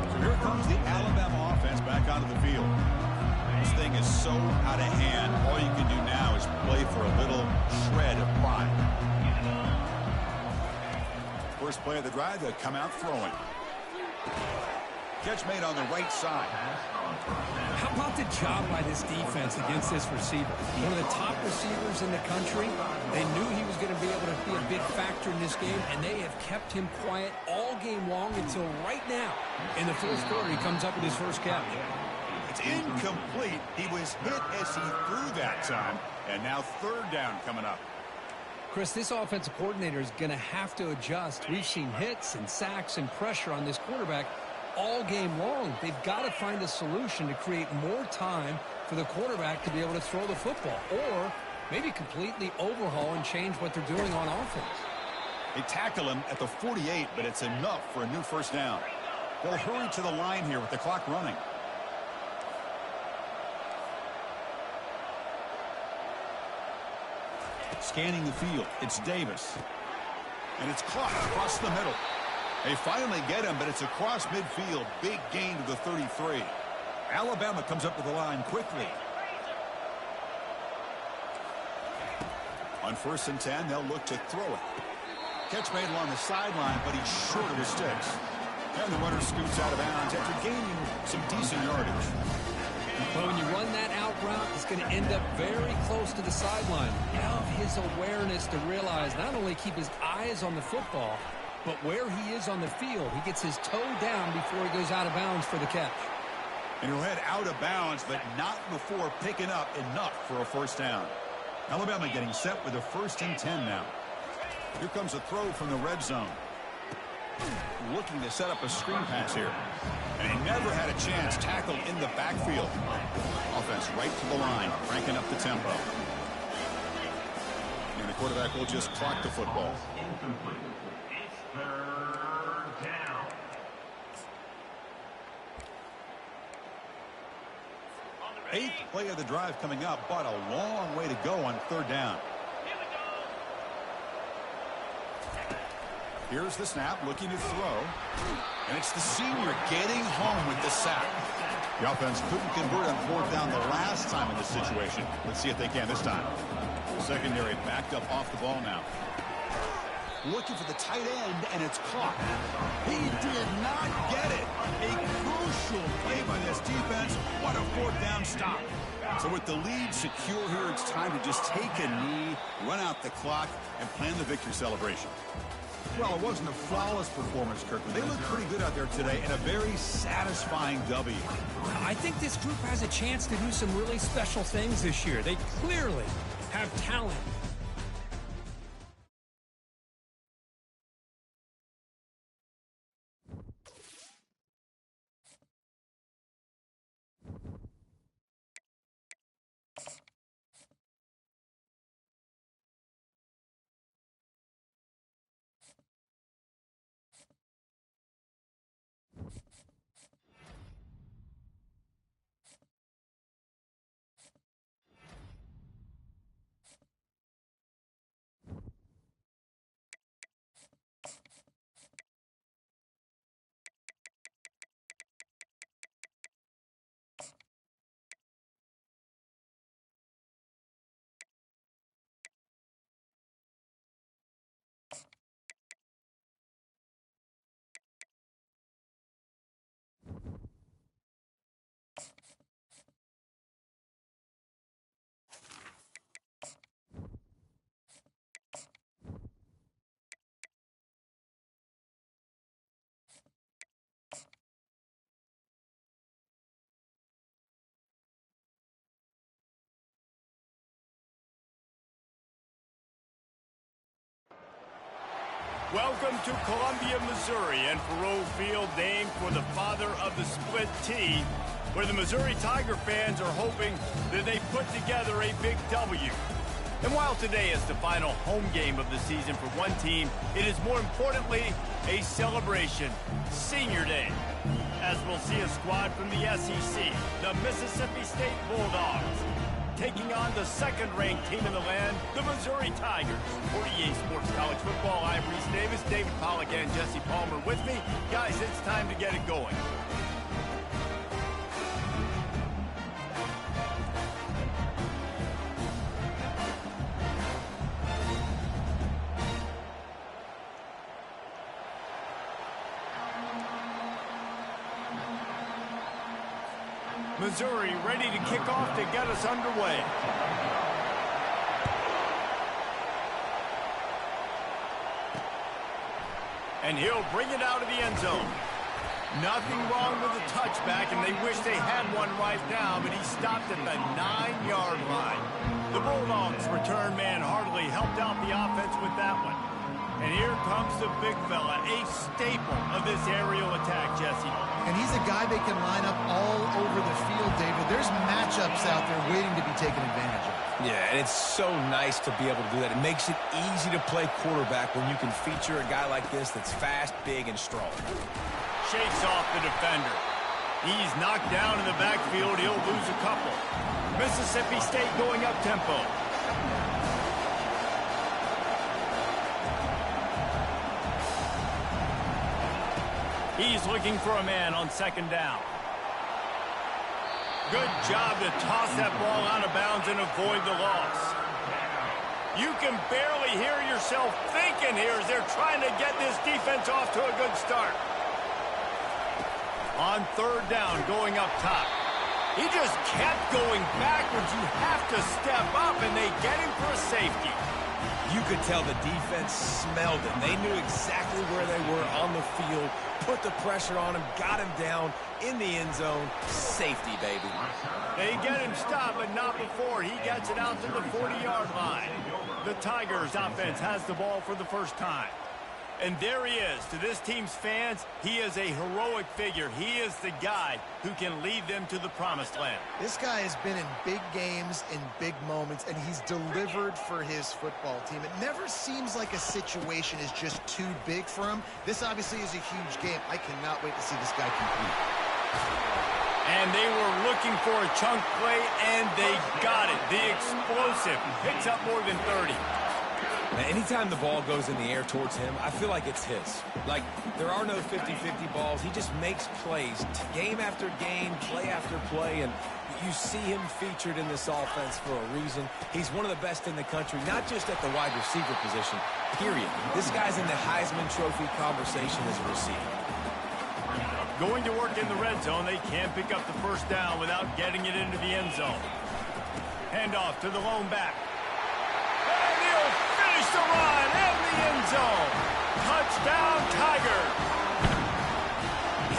So here comes the Alabama offense back onto the field. This thing is so out of hand. All you can do now is play for a little shred of pride. First play of the drive, they come out throwing. Catch made on the right side. How about the job by this defense against this receiver? One of the top receivers in the country. They knew he was going to be able to be a big factor in this game, and they have kept him quiet all game long until right now. In the 4th quarter, he comes up with his first catch. It's incomplete. He was hit as he threw that time, and now 3rd down coming up. Chris, this offensive coordinator is going to have to adjust. We've seen hits and sacks and pressure on this quarterback all game long. They've got to find a solution to create more time for the quarterback to be able to throw the football, or maybe completely overhaul and change what they're doing on offense. They tackle him at the 48, but it's enough for a new 1st down. They'll hurry to the line here with the clock running. Scanning the field, it's Davis. And it's Clark across the middle. They finally get him, but it's across midfield. Big gain to the 33. Alabama comes up to the line quickly. On 1st and 10, they'll look to throw it. Catch made along the sideline, but he's short of his sticks. And the runner scoots out of bounds after gaining some decent yardage. But when you run that out route, it's going to end up very close to the sideline. Love his awareness to realize not only keep his eyes on the football, but where he is on the field. He gets his toe down before he goes out of bounds for the catch. And he'll head out of bounds, but not before picking up enough for a 1st down. Alabama getting set with a 1st and 10 now. Here comes a throw from the red zone. Looking to set up a screen pass here. And he never had a chance, tackled in the backfield. Offense right to the line, cranking up the tempo. And the quarterback will just clock the football. Incomplete. It's 3rd down. Eighth play of the drive coming up, but a long way to go on 3rd down. Here's the snap, looking to throw. And it's the senior getting home with the sack. The offense couldn't convert on 4th down the last time in this situation. Let's see if they can this time. The secondary backed up off the ball now. Looking for the tight end, and it's caught. He did not get it. A crucial play by this defense. What a 4th down stop. So with the lead secure here, it's time to just take a knee, run out the clock, and plan the victory celebration. Well, it wasn't a flawless performance, Kirkland. They looked pretty good out there today, and a very satisfying W. I think this group has a chance to do some really special things this year. They clearly have talent. Welcome to Columbia, Missouri, and Faroe Field, named for the father of the split T, where the Missouri Tiger fans are hoping that they put together a big W. And while today is the final home game of the season for one team, it is more importantly a celebration, Senior Day, as we'll see a squad from the SEC, the Mississippi State Bulldogs, taking on the second-ranked team in the land, the Missouri Tigers. For EA Sports College Football, I'm Reese Davis, David Pollack, and Jesse Palmer with me. Guys, it's time to get it going. Missouri ready to kick off to get us underway. And he'll bring it out of the end zone. Nothing wrong with the touchback, and they wish they had one right now, but he stopped at the 9-yard line. The Bulldogs return man hardly helped out the offense with that one. And here comes the big fella, a staple of this aerial attack, Jesse. And he's a guy they can line up all over the field, David. There's matchups out there waiting to be taken advantage of. Yeah, and it's so nice to be able to do that. It makes it easy to play quarterback when you can feature a guy like this that's fast, big, and strong. Shakes off the defender. He's knocked down in the backfield. He'll lose a couple. Mississippi State going up tempo. He's looking for a man on second down. Good job to toss that ball out of bounds and avoid the loss. You can barely hear yourself thinking here as they're trying to get this defense off to a good start. On third down, going up top. He just kept going backwards. You have to step up, and they get him for a safety. You could tell the defense smelled it. They knew exactly where they were on the field, put the pressure on him, got him down in the end zone. Safety, baby. They get him stopped, but not before he gets it out to the 40-yard line. The Tigers offense has the ball for the first time. And there he is. To this team's fans, he is a heroic figure. He is the guy who can lead them to the promised land. This guy has been in big games, in big moments, and he's delivered for his football team. It never seems like a situation is just too big for him. This obviously is a huge game. I cannot wait to see this guy compete. And they were looking for a chunk play, and they got it. The explosive picks up more than 30. Now, anytime the ball goes in the air towards him, I feel like it's his. Like, there are no 50-50 balls. He just makes plays, game after game, play after play, and you see him featured in this offense for a reason. He's one of the best in the country, not just at the wide receiver position, period. This guy's in the Heisman Trophy conversation as a receiver. Going to work in the red zone, they can't pick up the first down without getting it into the end zone. Handoff to the lone back. And he'll finish the run in the end zone. Touchdown, Tiger!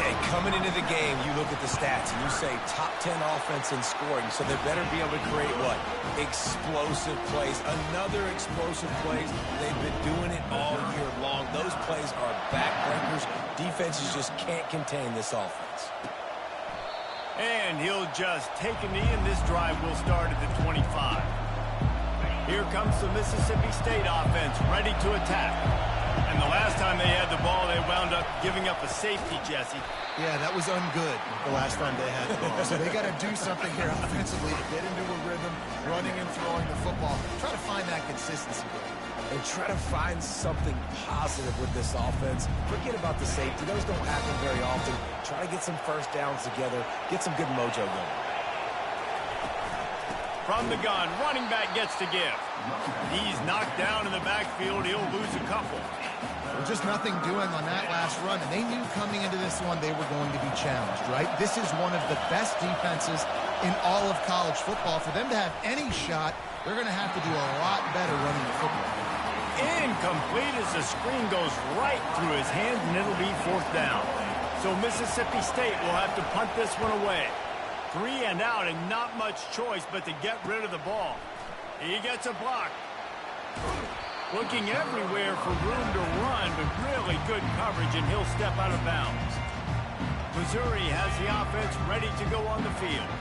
Hey, coming into the game, you look at the stats and you say top 10 offense in scoring, so they better be able to create what? Explosive plays. Another explosive plays. They've been doing it all year long. Those plays are backbreakers. Defenses just can't contain this offense. And he'll just take a knee, and this drive will start at the 25. Here comes the Mississippi State offense, ready to attack. And the last time they had the ball, they wound up giving up a safety, Jesse. Yeah, that was ungood the last time they had the ball. So they got to do something here offensively to get into a rhythm, running and throwing the football. Try to find that consistency. And try to find something positive with this offense. Forget about the safety. Those don't happen very often. Try to get some first downs together. Get some good mojo going. From the gun, running back gets to give. He's knocked down in the backfield. He'll lose a couple. Well, just nothing doing on that last run, and they knew coming into this one they were going to be challenged, right? This is one of the best defenses in all of college football. For them to have any shot, they're going to have to do a lot better running the football. Incomplete as the screen goes right through his hands, and it'll be fourth down. So Mississippi State will have to punt this one away. 3 and out, and not much choice but to get rid of the ball. He gets a block. Looking everywhere for room to run, but really good coverage, and he'll step out of bounds. Missouri has the offense ready to go on the field.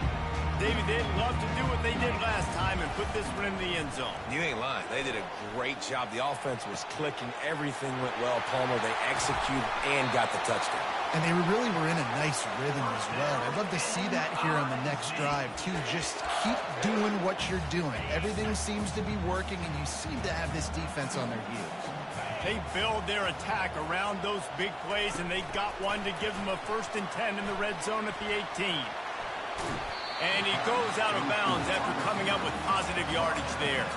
David, they'd love to do what they did last time and put this one in the end zone. You ain't lying. They did a great job. The offense was clicking. Everything went well, Palmer. They executed and got the touchdown. And they really were in a nice rhythm as well. I'd love to see that here on the next drive, too. Just keep doing what you're doing. Everything seems to be working, and you seem to have this defense on their heels. They build their attack around those big plays, and they got one to give them a 1st and 10 in the red zone at the 18. And he goes out of bounds after coming up with positive yardage there.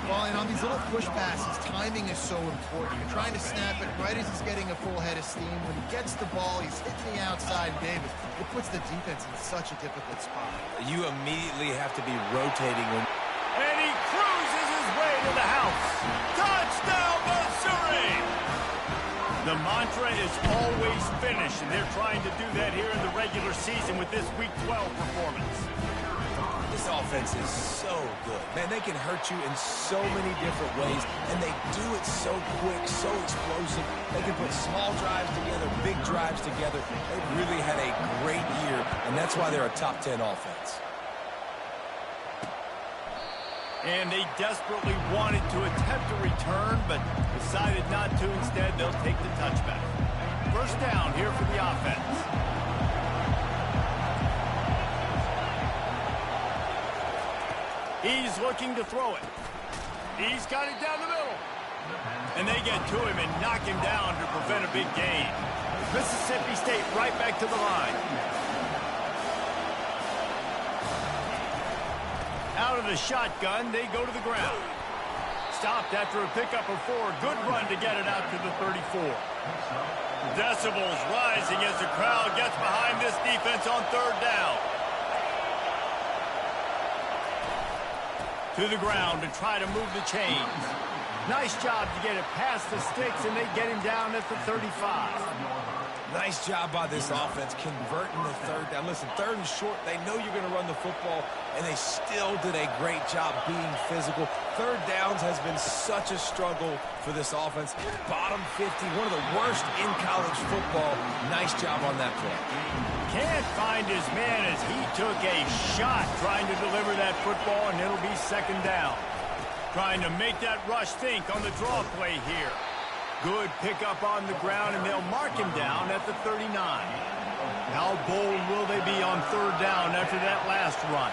Well, and on these little push passes, timing is so important. You're trying to snap it right as he's getting a full head of steam. When he gets the ball, he's hitting the outside, David. It puts the defense in such a difficult spot. You immediately have to be rotating when... And he cruises his way to the house. Touchdown, Missouri! The mantra is always finish, and they're trying to do that here in the regular season with this Week 12 performance. This offense is so good. Man, they can hurt you in so many different ways, and they do it so quick, so explosive. They can put small drives together, big drives together. They've really had a great year, and that's why they're a top 10 offense. And they desperately wanted to attempt a return, but decided not to. Instead, they'll take the touchback. First down here for the offense. He's looking to throw it. He's got it down the middle. And they get to him and knock him down to prevent a big gain. Mississippi State right back to the line. Out of the shotgun, they go to the ground. Stopped after a pickup of 4. Good run to get it out to the 34. Decibels rising as the crowd gets behind this defense on 3rd down. To the ground to try to move the chains. Nice job to get it past the sticks, and they get him down at the 35. Nice job by this offense converting the 3rd down. Listen, 3rd and short, they know you're going to run the football, and they still did a great job being physical. 3rd downs has been such a struggle for this offense. Bottom 50, one of the worst in college football. Nice job on that play. Can't find his man as he took a shot trying to deliver that football, and it'll be 2nd down. Trying to make that rush think on the draw play here. Good pickup on the ground, and they'll mark him down at the 39. How bold will they be on 3rd down after that last run?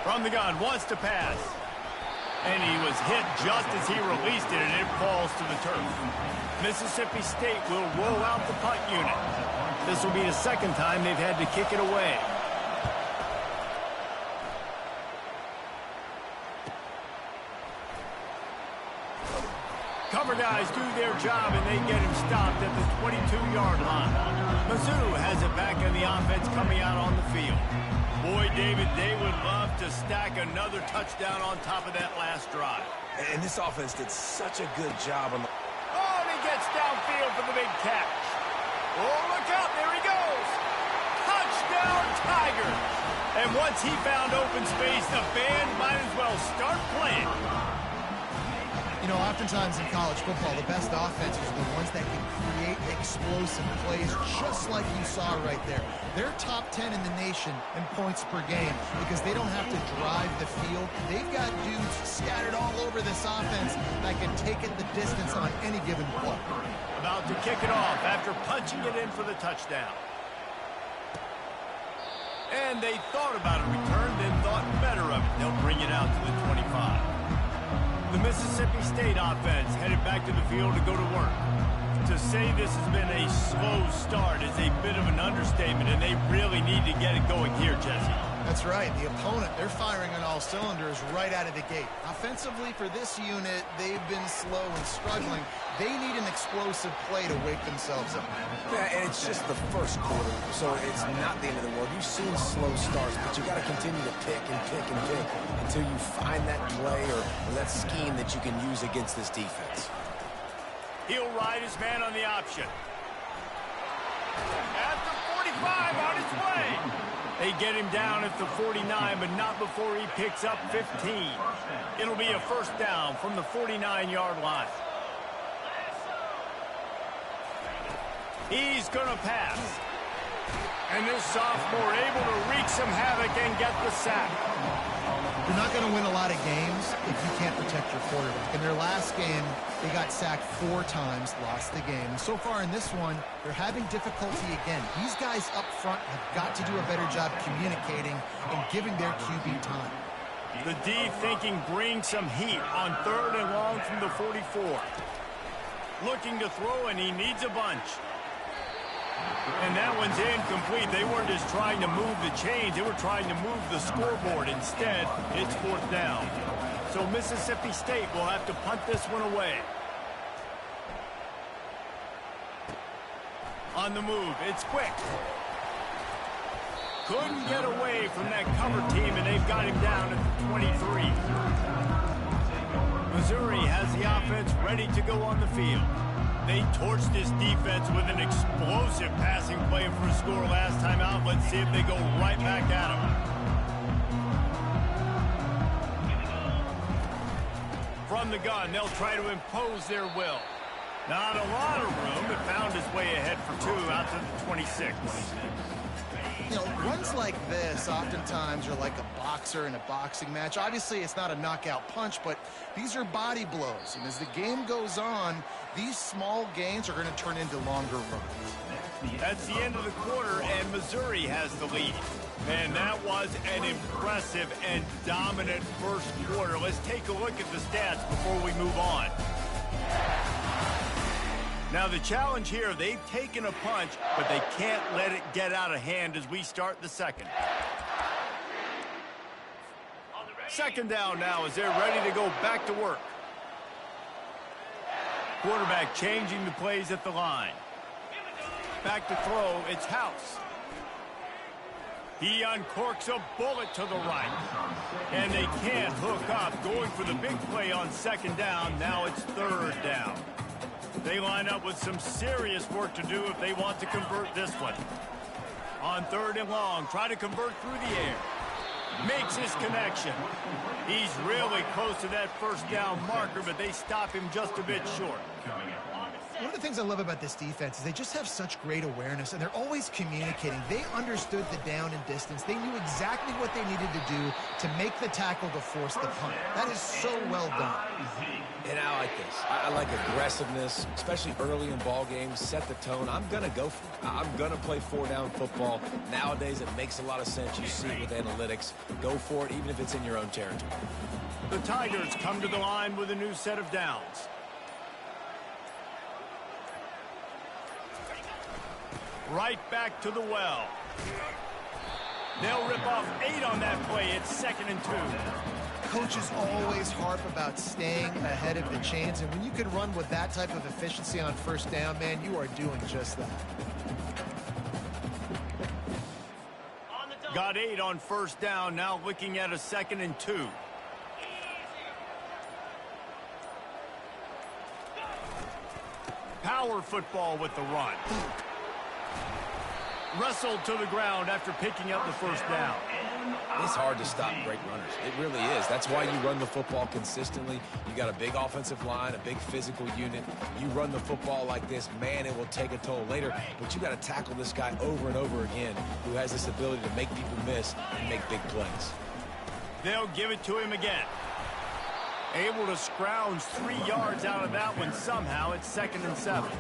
From the gun, wants to pass. And he was hit just as he released it, and it falls to the turf. Mississippi State will roll out the punt unit. This will be the 2nd time they've had to kick it away. Cover guys do their job, and they get him stopped at the 22-yard line. Mizzou has it back in the offense coming out on the field. Boy, David, they would love to stack another touchdown on top of that last drive. And this offense did such a good job on the... Oh, and he gets downfield for the big catch. Oh, look out, there he goes. Touchdown, Tigers. And once he found open space, the band might as well start playing. You know, oftentimes in college football, the best offenses are the ones that can create explosive plays, just like you saw right there. They're top 10 in the nation in points per game because they don't have to drive the field. They've got dudes scattered all over this offense that can take it the distance on any given play. About to kick it off after punching it in for the touchdown. And they thought about a return, then thought better of it. They'll bring it out to the 25. The Mississippi State offense headed back to the field to go to work. To say this has been a slow start is a bit of an understatement, and they really need to get it going here, Jesse. That's right. The opponent, they're firing on all cylinders right out of the gate. Offensively, for this unit, they've been slow and struggling. They need an explosive play to wake themselves up. Yeah, and it's just the first quarter, so it's not the end of the world. You've seen slow starts, but you got to continue to pick and pick and pick until you find that play or that scheme that you can use against this defense. He'll ride his man on the option. At the 45, on his way. They get him down at the 49, but not before he picks up 15. It'll be a first down from the 49-yard line. He's going to pass. And this sophomore able to wreak some havoc and get the sack. You're not going to win a lot of games if you can't protect your quarterback. In their last game, they got sacked 4 times, lost the game. And so far in this one, they're having difficulty again. These guys up front have got to do a better job communicating and giving their QB time. The D thinking bring some heat on 3rd and long from the 44. Looking to throw, and he needs a bunch. And that one's incomplete. They weren't just trying to move the chains. They were trying to move the scoreboard. Instead, it's 4th down. So Mississippi State will have to punt this one away. On the move, it's quick. Couldn't get away from that cover team, and they've got him down at the 23. Missouri has the offense ready to go on the field. They torched this defense with an explosive passing play for a score last time out. Let's see if they go right back at him. From the gun, they'll try to impose their will. Not a lot of room, but found his way ahead for 2 out to the 26. You know, runs like this oftentimes are like a boxer in a boxing match. Obviously, it's not a knockout punch, but these are body blows. And as the game goes on, these small gains are going to turn into longer runs. That's the end of the quarter, and Missouri has the lead. And that was an impressive and dominant first quarter. Let's take a look at the stats before we move on. Now, the challenge here, they've taken a punch, but they can't let it get out of hand as we start the second. Second down now as they're ready to go back to work. Quarterback changing the plays at the line. Back to throw, it's House. He uncorks a bullet to the right. And they can't hook up, going for the big play on second down. Now it's 3rd down. They line up with some serious work to do if they want to convert this one. On 3rd and long, try to convert through the air. Makes his connection. He's really close to that first down marker, but they stop him just a bit short. One of the things I love about this defense is they just have such great awareness, and they're always communicating. They understood the down and distance. They knew exactly what they needed to do to make the tackle to force the punt. That is so well done. And I like this. I like aggressiveness, especially early in ball games. Set the tone. I'm going to go for it. I'm going to play 4-down football. Nowadays, it makes a lot of sense. You see it with analytics. Go for it, even if it's in your own territory. The Tigers come to the line with a new set of downs. Right back to the well. They'll rip off 8 on that play. It's 2nd and 2. Coaches always harp about staying ahead of the chains, and when you can run with that type of efficiency on first down, man, you are doing just that. Got 8 on first down, now looking at a 2nd and 2. Power football with the run. Wrestled to the ground after picking up the first down. It's hard to stop great runners. It really is. That's why you run the football consistently. You got a big offensive line, a big physical unit. You run the football like this, man, it will take a toll later. But you got to tackle this guy over and over again who has this ability to make people miss and make big plays. They'll give it to him again. Able to scrounge 3 yards out of that one somehow. It's 2nd and 7.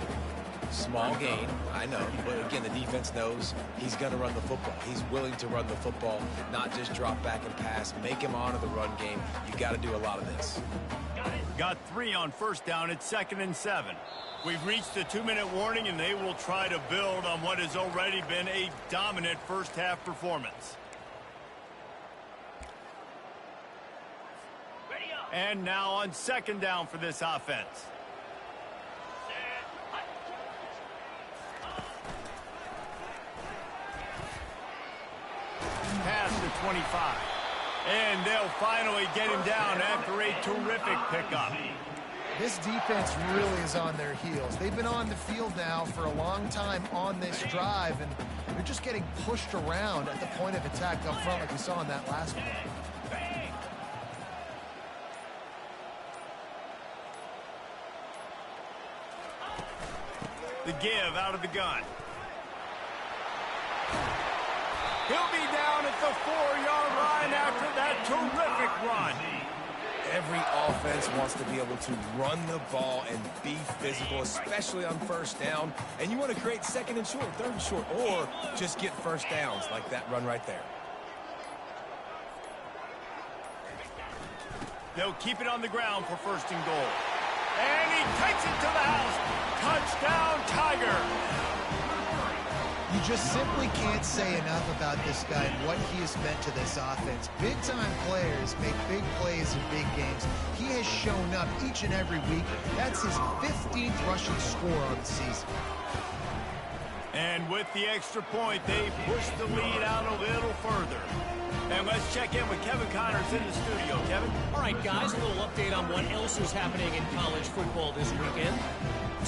Small gain, I know, but again, the defense knows he's going to run the football. He's willing to run the football, not just drop back and pass, make him honor the run game. You got to do a lot of this. Got 3 on first down. It's 2nd and 7. We've reached the 2-minute warning, and they will try to build on what has already been a dominant first-half performance. And now on 2nd down for this offense. Past the 25. And they'll finally get him down after a terrific pickup. This defense really is on their heels. They've been on the field now for a long time on this drive, and they're just getting pushed around at the point of attack up front like we saw in that last one. The give out of the gun. He'll be down at the 4-yard line after that terrific run. Every offense wants to be able to run the ball and be physical, especially on first down. And you want to create 2nd and short, 3rd and short, or just get first downs like that run right there. They'll keep it on the ground for 1st and goal. And he takes it to the house. Touchdown, Tiger. You just simply can't say enough about this guy and what he has meant to this offense. Big-time players make big plays in big games. He has shown up each and every week. That's his 15th rushing score on the season. And with the extra point, they push the lead out a little further. And let's check in with Kevin Connors in the studio. Kevin? All right, guys, a little update on what else is happening in college football this weekend.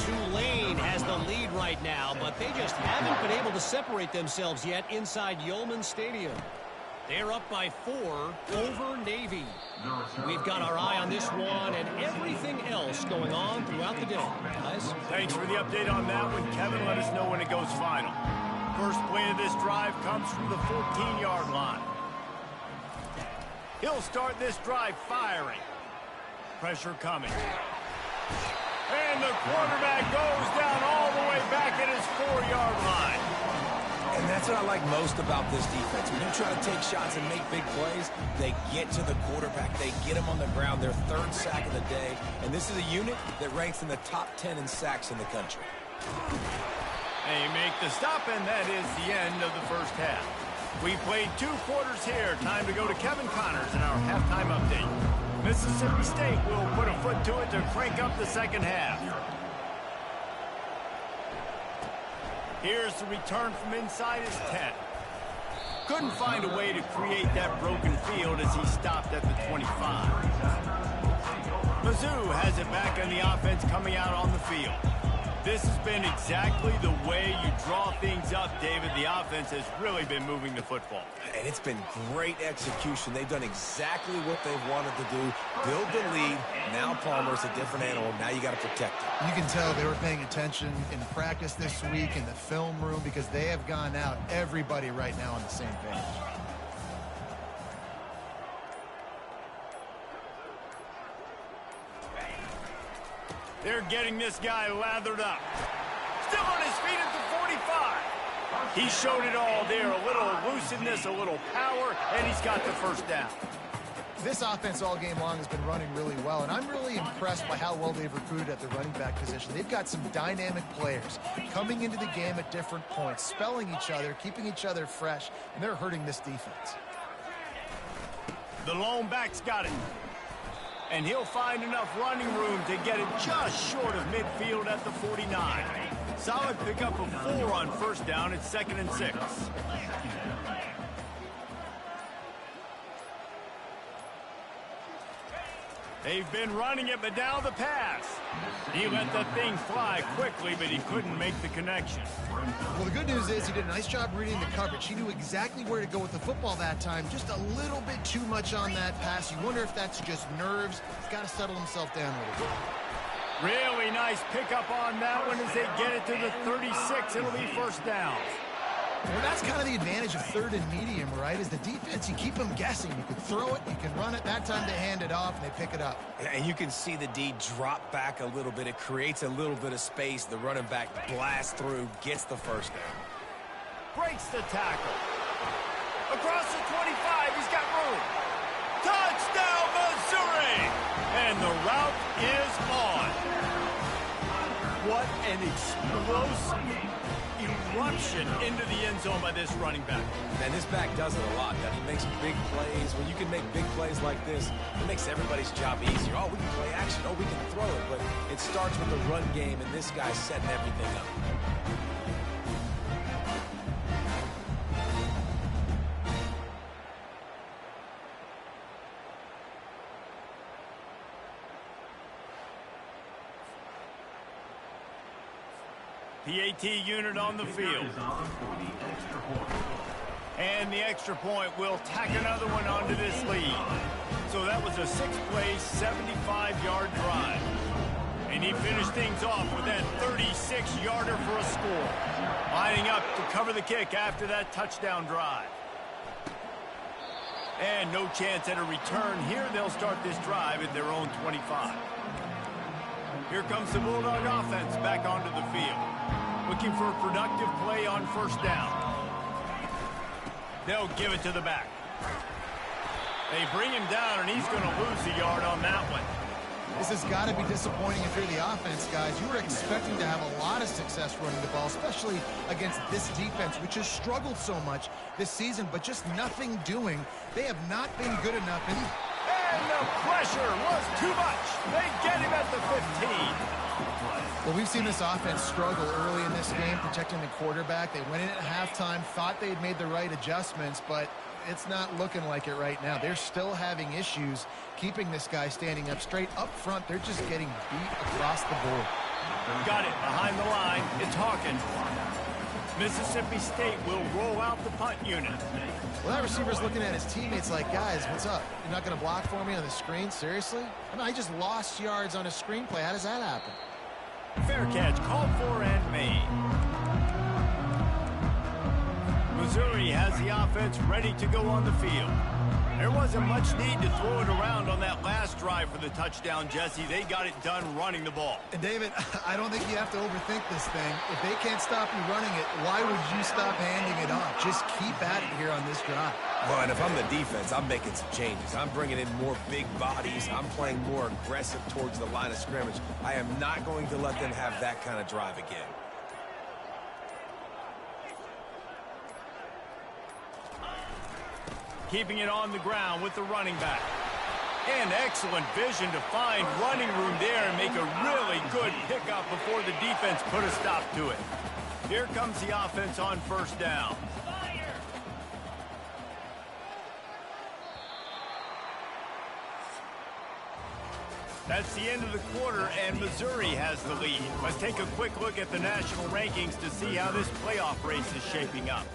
Tulane has the lead right now, but they just haven't been able to separate themselves yet inside Yulman Stadium. They're up by 4 over Navy. We've got our eye on this one and everything else going on throughout the day. Guys? Thanks for the update on that one, Kevin. Let us know when it goes final. First play of this drive comes from the 14-yard line. He'll start this drive firing. Pressure coming. And the quarterback goes down all the way back at his 4-yard line. And that's what I like most about this defense. When you try to take shots and make big plays, they get to the quarterback. They get him on the ground, their 3rd sack of the day. And this is a unit that ranks in the top 10 in sacks in the country. They make the stop, and that is the end of the first half. We played 2 quarters here. Time to go to Kevin Connors in our halftime update. Mississippi State will put a foot to it to crank up the 2nd half. Here's the return from inside his 10. Couldn't find a way to create that broken field as he stopped at the 25. Mizzou has it back on the offense coming out on the field. This has been exactly the way you draw things up, David. The offense has really been moving the football. And it's been great execution. They've done exactly what they've wanted to do. Build the lead. Now Palmer's a different animal. Now you got to protect him. You can tell they were paying attention in practice this week in the film room because they have gone out, everybody right now on the same page. They're getting this guy lathered up. Still on his feet at the 45. He showed it all there. A little elusiveness, a little power, and he's got the first down. This offense all game long has been running really well, and I'm really impressed by how well they've recruited at the running back position. They've got some dynamic players coming into the game at different points, spelling each other, keeping each other fresh, and they're hurting this defense. The lone back's got it. And he'll find enough running room to get it just short of midfield at the 49. Solid pickup of 4 on first down. It's 2nd and 6. They've been running it, but now the pass. He let that thing fly quickly, but he couldn't make the connection. Well, the good news is he did a nice job reading the coverage. He knew exactly where to go with the football that time. Just a little bit too much on that pass. You wonder if that's just nerves. He's got to settle himself down with it. Really nice pickup on that one as they get it to the 36. It'll be first down. Well, that's kind of the advantage of third and medium, right? Is the defense, you keep them guessing. You can throw it, you can run it. That time they hand it off, and they pick it up. And you can see the D drop back a little bit. It creates a little bit of space. The running back blasts through, gets the first down. Breaks the tackle. Across the 25, he's got room. Touchdown, Missouri! And the route is on. What an explosive eruption into the end zone by this running back. Man, this back does it a lot. That he makes big plays. When you can make big plays like this, it makes everybody's job easier. Oh, we can play action. Oh, we can throw it. But it starts with the run game, and this guy's setting everything up. PAT unit on the field. And the extra point will tack another one onto this lead. So that was a 6-play, 75-yard drive. And he finished things off with that 36-yarder for a score. Lining up to cover the kick after that touchdown drive. And no chance at a return here. They'll start this drive at their own 25. Here comes the Bulldog offense back onto the field. Looking for a productive play on first down. They'll give it to the back. They bring him down, and he's going to lose a yard on that one. This has got to be disappointing if you're the offense, guys. You were expecting to have a lot of success running the ball, especially against this defense, which has struggled so much this season, but just nothing doing. They have not been good enough. And the pressure was too much. They get him at the 15. Well, we've seen this offense struggle early in this game, protecting the quarterback. They went in at halftime, thought they had made the right adjustments, but it's not looking like it right now. They're still having issues keeping this guy standing up straight. Up front, they're just getting beat across the board. Got it behind the line. It's Hawkins. Mississippi State will roll out the punt unit. Well, that receiver's looking at his teammates like, guys, what's up? You're not going to block for me on the screen? Seriously? I mean, I just lost yards on a screenplay. How does that happen? Fair catch called for and made. Missouri has the offense ready to go on the field. There wasn't much need to throw it around on that last drive for the touchdown, Jesse. They got it done running the ball. And, David, I don't think you have to overthink this thing. If they can't stop you running it, why would you stop handing it off? Just keep at it here on this drive. Well, and if I'm the defense, I'm making some changes. I'm bringing in more big bodies. I'm playing more aggressive towards the line of scrimmage. I am not going to let them have that kind of drive again. Keeping it on the ground with the running back. And excellent vision to find running room there and make a really good pickup before the defense put a stop to it. Here comes the offense on first down. That's the end of the quarter, and Missouri has the lead. Let's take a quick look at the national rankings to see how this playoff race is shaping up.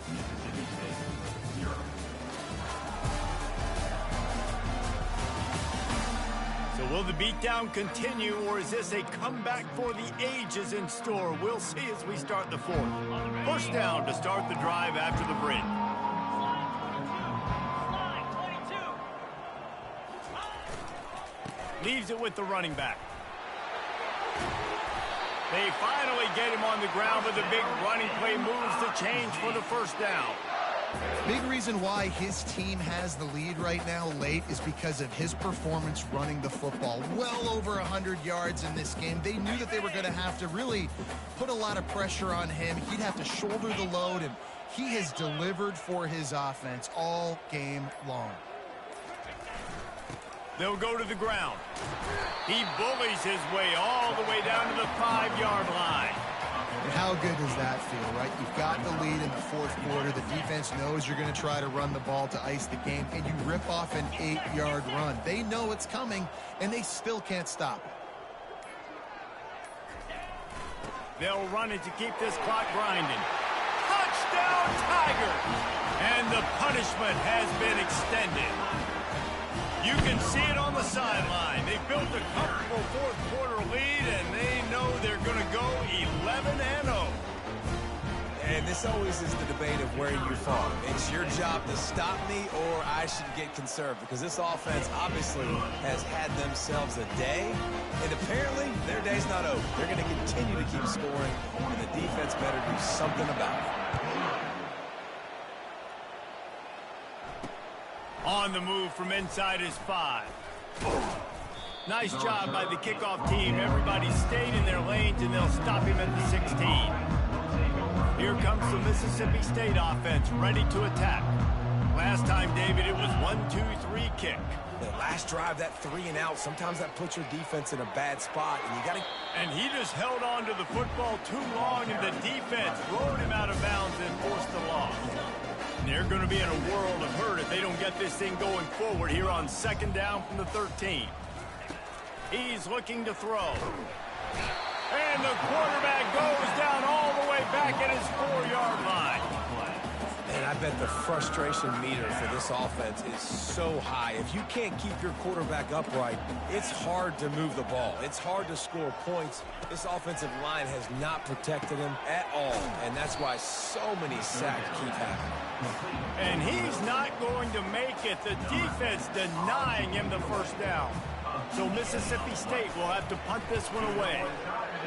So will the beatdown continue, or is this a comeback for the ages in store? We'll see as we start the fourth. First down to start the drive after the break. Leaves it with the running back. They finally get him on the ground, but the big running play moves the change for the first down. Big reason why his team has the lead right now late is because of his performance running the football. Well over 100 yards in this game. They knew that they were going to have to really put a lot of pressure on him. He'd have to shoulder the load, and he has delivered for his offense all game long. They'll go to the ground. He bullies his way all the way down to the 5-yard line. And how good does that feel, right? You've got the lead in the fourth quarter. The defense knows you're going to try to run the ball to ice the game, and you rip off an 8-yard run. They know it's coming, and they still can't stop it. They'll run it to keep this clock grinding. Touchdown, Tigers! And the punishment has been extended. You can see it on the sideline. They built a comfortable fourth quarter lead, and they know they're going to go 11-0. And this always is the debate of where you fall. It's your job to stop me, or I should get conserved, because this offense obviously has had themselves a day, and apparently their day's not over. They're going to continue to keep scoring, and the defense better do something about it. On the move from inside his 5. Nice job by the kickoff team. Everybody stayed in their lanes, and they'll stop him at the 16. Here comes the Mississippi State offense, ready to attack. Last time, David, it was 1-2-3 kick. The last drive, that 3-and-out, sometimes that puts your defense in a bad spot, and you got to... And he just held on to the football too long, and the defense rode him out of bounds and forced the loss. They're going to be in a world of hurt if they don't get this thing going forward here on second down from the 13. He's looking to throw. And the quarterback goes down all the way back at his 4-yard line. And I bet the frustration meter for this offense is so high. If you can't keep your quarterback upright, it's hard to move the ball. It's hard to score points. This offensive line has not protected him at all, and that's why so many sacks keep happening. And he's not going to make it. The defense denying him the first down. So Mississippi State will have to punt this one away.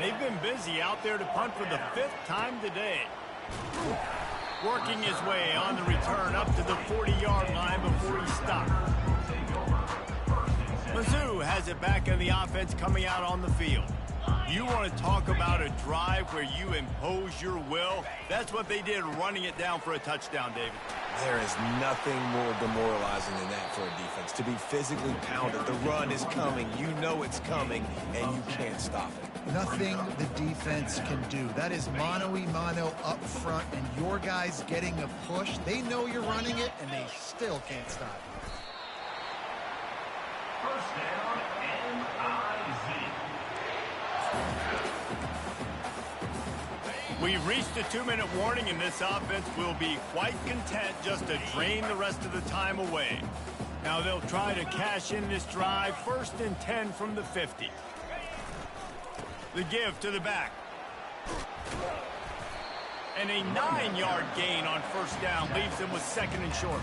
They've been busy out there to punt for the 5th time today. Working his way on the return up to the 40-yard line before he stopped. Mizzou has it back in the offense coming out on the field. You want to talk about a drive where you impose your will? That's what they did, running it down for a touchdown, David. There is nothing more demoralizing than that for a defense. To be physically pounded, the run is coming, you know it's coming, and you can't stop it. Nothing the defense can do. That is mano-a-mano up front, and your guys getting a push. They know you're running it, and they still can't stop it. First down, NIZ. We've reached a 2-minute warning, and this offense will be quite content just to drain the rest of the time away. Now they'll try to cash in this drive, 1st and 10 from the 50. The give to the back. And a 9-yard gain on first down leaves them with 2nd and short.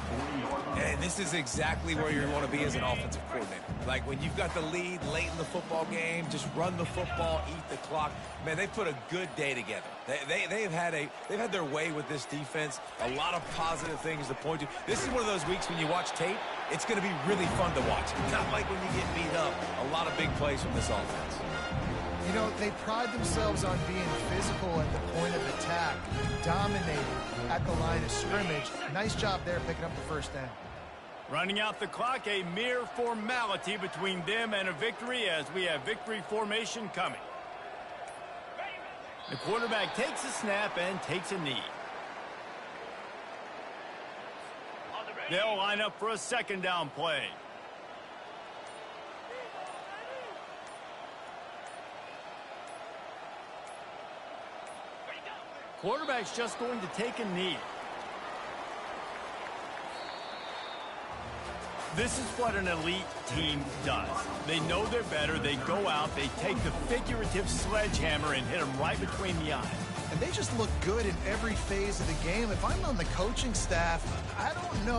And this is exactly where you want to be as an offensive coordinator. Like when you've got the lead late in the football game, just run the football, eat the clock. Man, they put a good day together. They've had their way with this defense. A lot of positive things to point to. This is one of those weeks when you watch tape, it's going to be really fun to watch. Not like when you get beat up. A lot of big plays from this offense. You know, they pride themselves on being physical at the point of attack, dominating at the line of scrimmage. Nice job there picking up the first down. Running out the clock, a mere formality between them and a victory as we have victory formation coming. The quarterback takes a snap and takes a knee. They'll line up for a 2nd down play. Quarterback's just going to take a knee. This is what an elite team does. They know they're better. They go out. They take the figurative sledgehammer and hit them right between the eyes. And they just look good in every phase of the game. If I'm on the coaching staff, I don't know